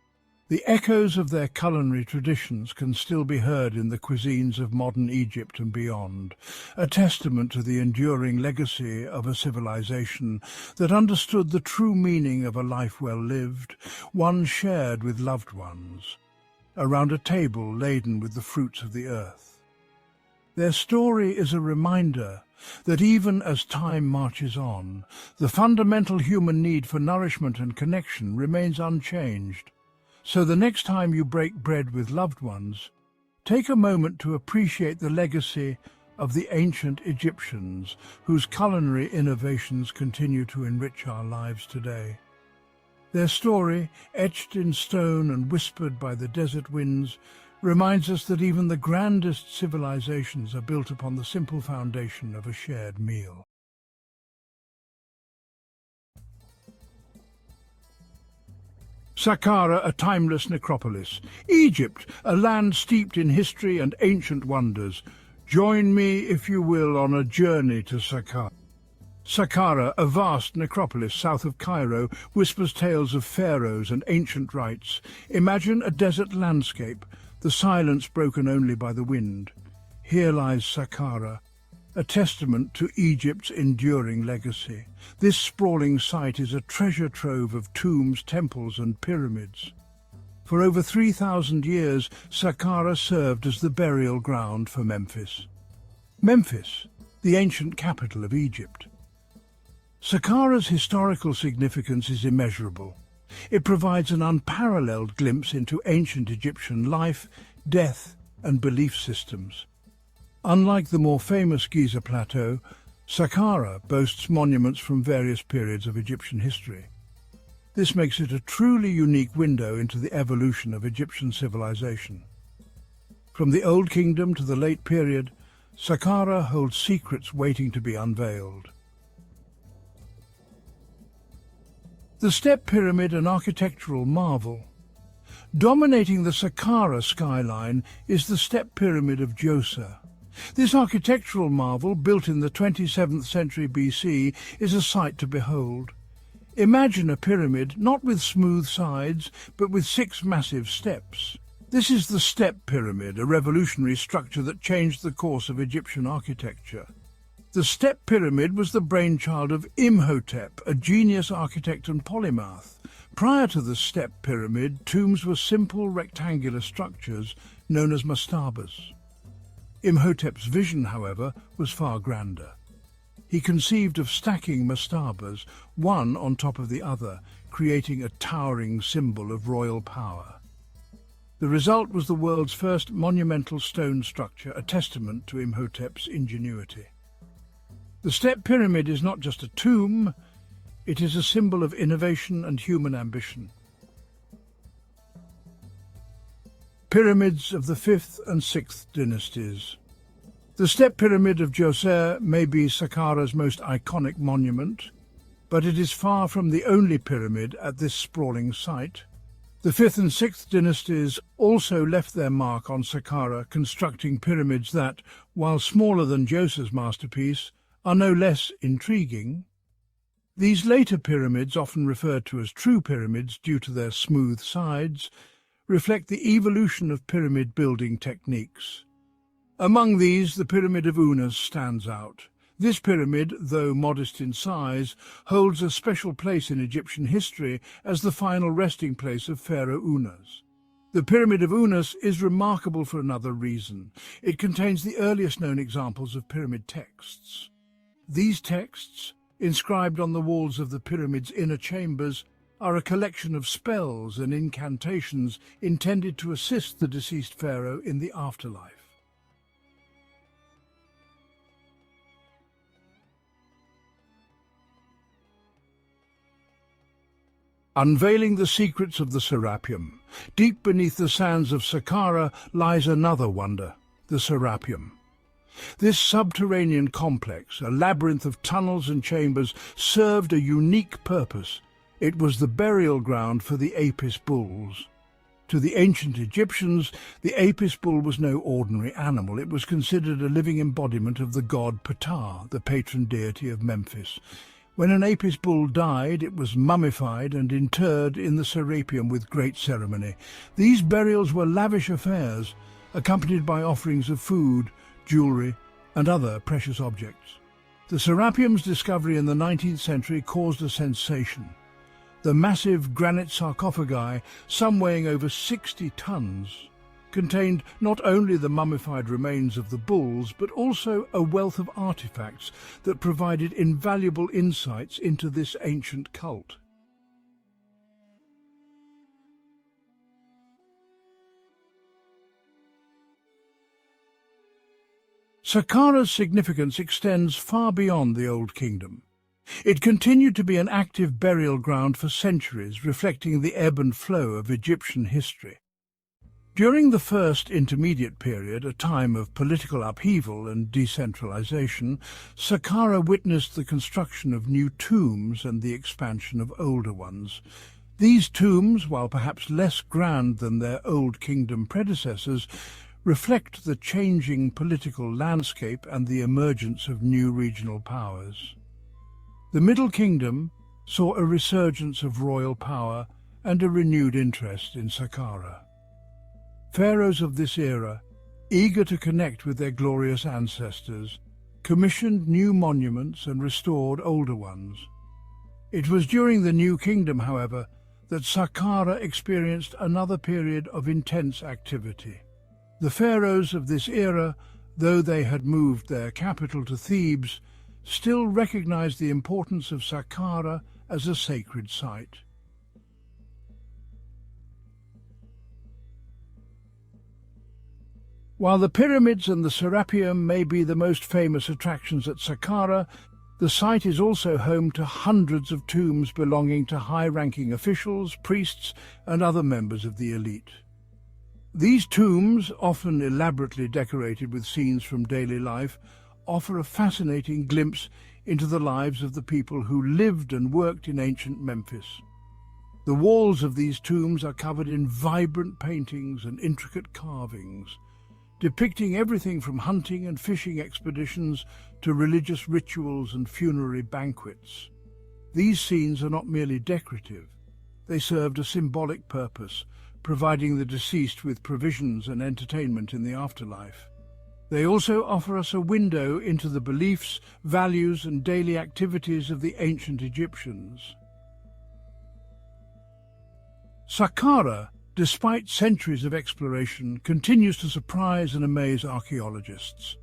The echoes of their culinary traditions can still be heard in the cuisines of modern Egypt and beyond, a testament to the enduring legacy of a civilization that understood the true meaning of a life well lived, one shared with loved ones, around a table laden with the fruits of the earth. Their story is a reminder that even as time marches on, the fundamental human need for nourishment and connection remains unchanged. So the next time you break bread with loved ones, take a moment to appreciate the legacy of the ancient Egyptians, whose culinary innovations continue to enrich our lives today. Their story, etched in stone and whispered by the desert winds, reminds us that even the grandest civilizations are built upon the simple foundation of a shared meal. Saqqara, a timeless necropolis. Egypt, a land steeped in history and ancient wonders. Join me, if you will, on a journey to Saqqara. Saqqara, a vast necropolis south of Cairo, whispers tales of pharaohs and ancient rites. Imagine a desert landscape, the silence broken only by the wind. Here lies Saqqara, a testament to Egypt's enduring legacy. This sprawling site is a treasure trove of tombs, temples and pyramids. For over 3,000 years, Saqqara served as the burial ground for Memphis. Memphis, the ancient capital of Egypt. Saqqara's historical significance is immeasurable. It provides an unparalleled glimpse into ancient Egyptian life, death and belief systems. Unlike the more famous Giza Plateau, Saqqara boasts monuments from various periods of Egyptian history. This makes it a truly unique window into the evolution of Egyptian civilization. From the Old Kingdom to the late period, Saqqara holds secrets waiting to be unveiled. The Step Pyramid, an architectural marvel. Dominating the Saqqara skyline is the Step Pyramid of Djoser. This architectural marvel, built in the 27th century BC, is a sight to behold. Imagine a pyramid not with smooth sides, but with 6 massive steps. This is the Step Pyramid, a revolutionary structure that changed the course of Egyptian architecture. The Step Pyramid was the brainchild of Imhotep, a genius architect and polymath. Prior to the Step Pyramid, tombs were simple rectangular structures known as mastabas. Imhotep's vision, however, was far grander. He conceived of stacking mastabas, one on top of the other, creating a towering symbol of royal power. The result was the world's first monumental stone structure, a testament to Imhotep's ingenuity. The Step Pyramid is not just a tomb, it is a symbol of innovation and human ambition. Pyramids of the 5th and 6th dynasties. The Step Pyramid of Djoser may be Saqqara's most iconic monument, but it is far from the only pyramid at this sprawling site. The 5th and 6th dynasties also left their mark on Saqqara, constructing pyramids that, while smaller than Djoser's masterpiece, are no less intriguing. These later pyramids, often referred to as true pyramids due to their smooth sides, reflect the evolution of pyramid building techniques. Among these, the Pyramid of Unas stands out. This pyramid, though modest in size, holds a special place in Egyptian history as the final resting place of Pharaoh Unas. The Pyramid of Unas is remarkable for another reason. It contains the earliest known examples of pyramid texts. These texts, inscribed on the walls of the pyramid's inner chambers, are a collection of spells and incantations intended to assist the deceased pharaoh in the afterlife. Unveiling the secrets of the Serapeum. Deep beneath the sands of Saqqara lies another wonder, the Serapeum. This subterranean complex, a labyrinth of tunnels and chambers, served a unique purpose. It was the burial ground for the Apis bulls. To the ancient Egyptians, the Apis bull was no ordinary animal. It was considered a living embodiment of the god Ptah, the patron deity of Memphis. When an Apis bull died, it was mummified and interred in the Serapeum with great ceremony. These burials were lavish affairs, accompanied by offerings of food, jewellery, and other precious objects. The Serapeum's discovery in the 19th century caused a sensation. The massive granite sarcophagi, some weighing over 60 tons, contained not only the mummified remains of the bulls, but also a wealth of artifacts that provided invaluable insights into this ancient cult. Saqqara's significance extends far beyond the Old Kingdom. It continued to be an active burial ground for centuries, reflecting the ebb and flow of Egyptian history. During the First Intermediate Period, a time of political upheaval and decentralization, Saqqara witnessed the construction of new tombs and the expansion of older ones. These tombs, while perhaps less grand than their Old Kingdom predecessors, reflect the changing political landscape and the emergence of new regional powers. The Middle Kingdom saw a resurgence of royal power and a renewed interest in Saqqara. Pharaohs of this era, eager to connect with their glorious ancestors, commissioned new monuments and restored older ones. It was during the New Kingdom, however, that Saqqara experienced another period of intense activity. The pharaohs of this era, though they had moved their capital to Thebes, still recognized the importance of Saqqara as a sacred site. While the pyramids and the Serapeum may be the most famous attractions at Saqqara, the site is also home to hundreds of tombs belonging to high-ranking officials, priests, and other members of the elite. These tombs, often elaborately decorated with scenes from daily life, offer a fascinating glimpse into the lives of the people who lived and worked in ancient Memphis. The walls of these tombs are covered in vibrant paintings and intricate carvings, depicting everything from hunting and fishing expeditions to religious rituals and funerary banquets. These scenes are not merely decorative. They served a symbolic purpose, providing the deceased with provisions and entertainment in the afterlife. They also offer us a window into the beliefs, values, and daily activities of the ancient Egyptians. Saqqara, despite centuries of exploration, continues to surprise and amaze archaeologists.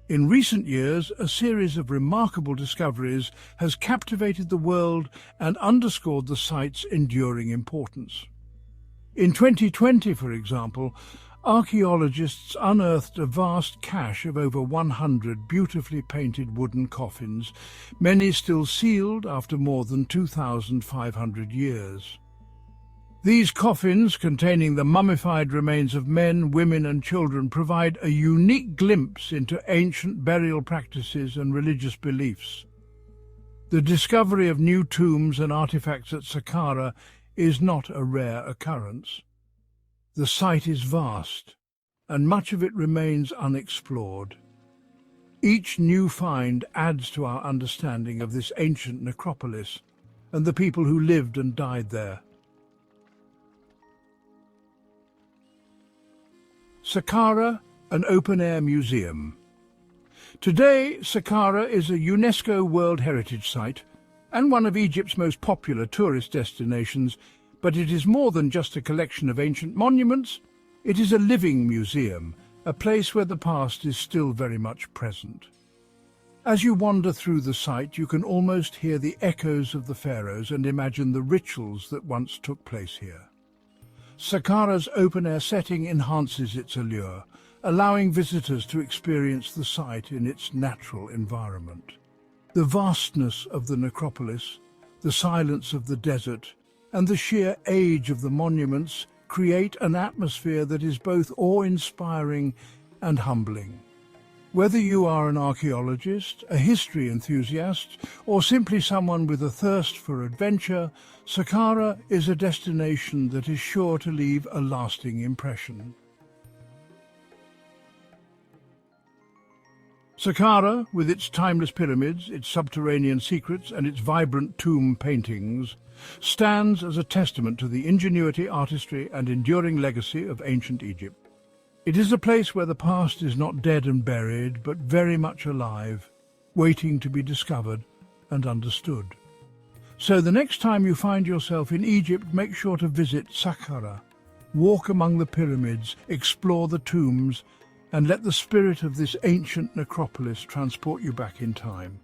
In recent years, a series of remarkable discoveries has captivated the world and underscored the site's enduring importance. In 2020, for example, archaeologists unearthed a vast cache of over 100 beautifully painted wooden coffins, many still sealed after more than 2,500 years. These coffins, containing the mummified remains of men, women and children, provide a unique glimpse into ancient burial practices and religious beliefs. The discovery of new tombs and artifacts at Saqqara is not a rare occurrence. The site is vast, and much of it remains unexplored. Each new find adds to our understanding of this ancient necropolis and the people who lived and died there. Saqqara, an open-air museum. Today, Saqqara is a UNESCO World Heritage Site and one of Egypt's most popular tourist destinations, but it is more than just a collection of ancient monuments. It is a living museum, a place where the past is still very much present. As you wander through the site, you can almost hear the echoes of the pharaohs and imagine the rituals that once took place here. Saqqara's open-air setting enhances its allure, allowing visitors to experience the site in its natural environment. The vastness of the necropolis, the silence of the desert, and the sheer age of the monuments create an atmosphere that is both awe-inspiring and humbling. Whether you are an archaeologist, a history enthusiast, or simply someone with a thirst for adventure, Saqqara is a destination that is sure to leave a lasting impression. Saqqara, with its timeless pyramids, its subterranean secrets, and its vibrant tomb paintings, stands as a testament to the ingenuity, artistry, and enduring legacy of ancient Egypt. It is a place where the past is not dead and buried, but very much alive, waiting to be discovered and understood. So the next time you find yourself in Egypt, make sure to visit Saqqara. Walk among the pyramids, explore the tombs, and let the spirit of this ancient necropolis transport you back in time.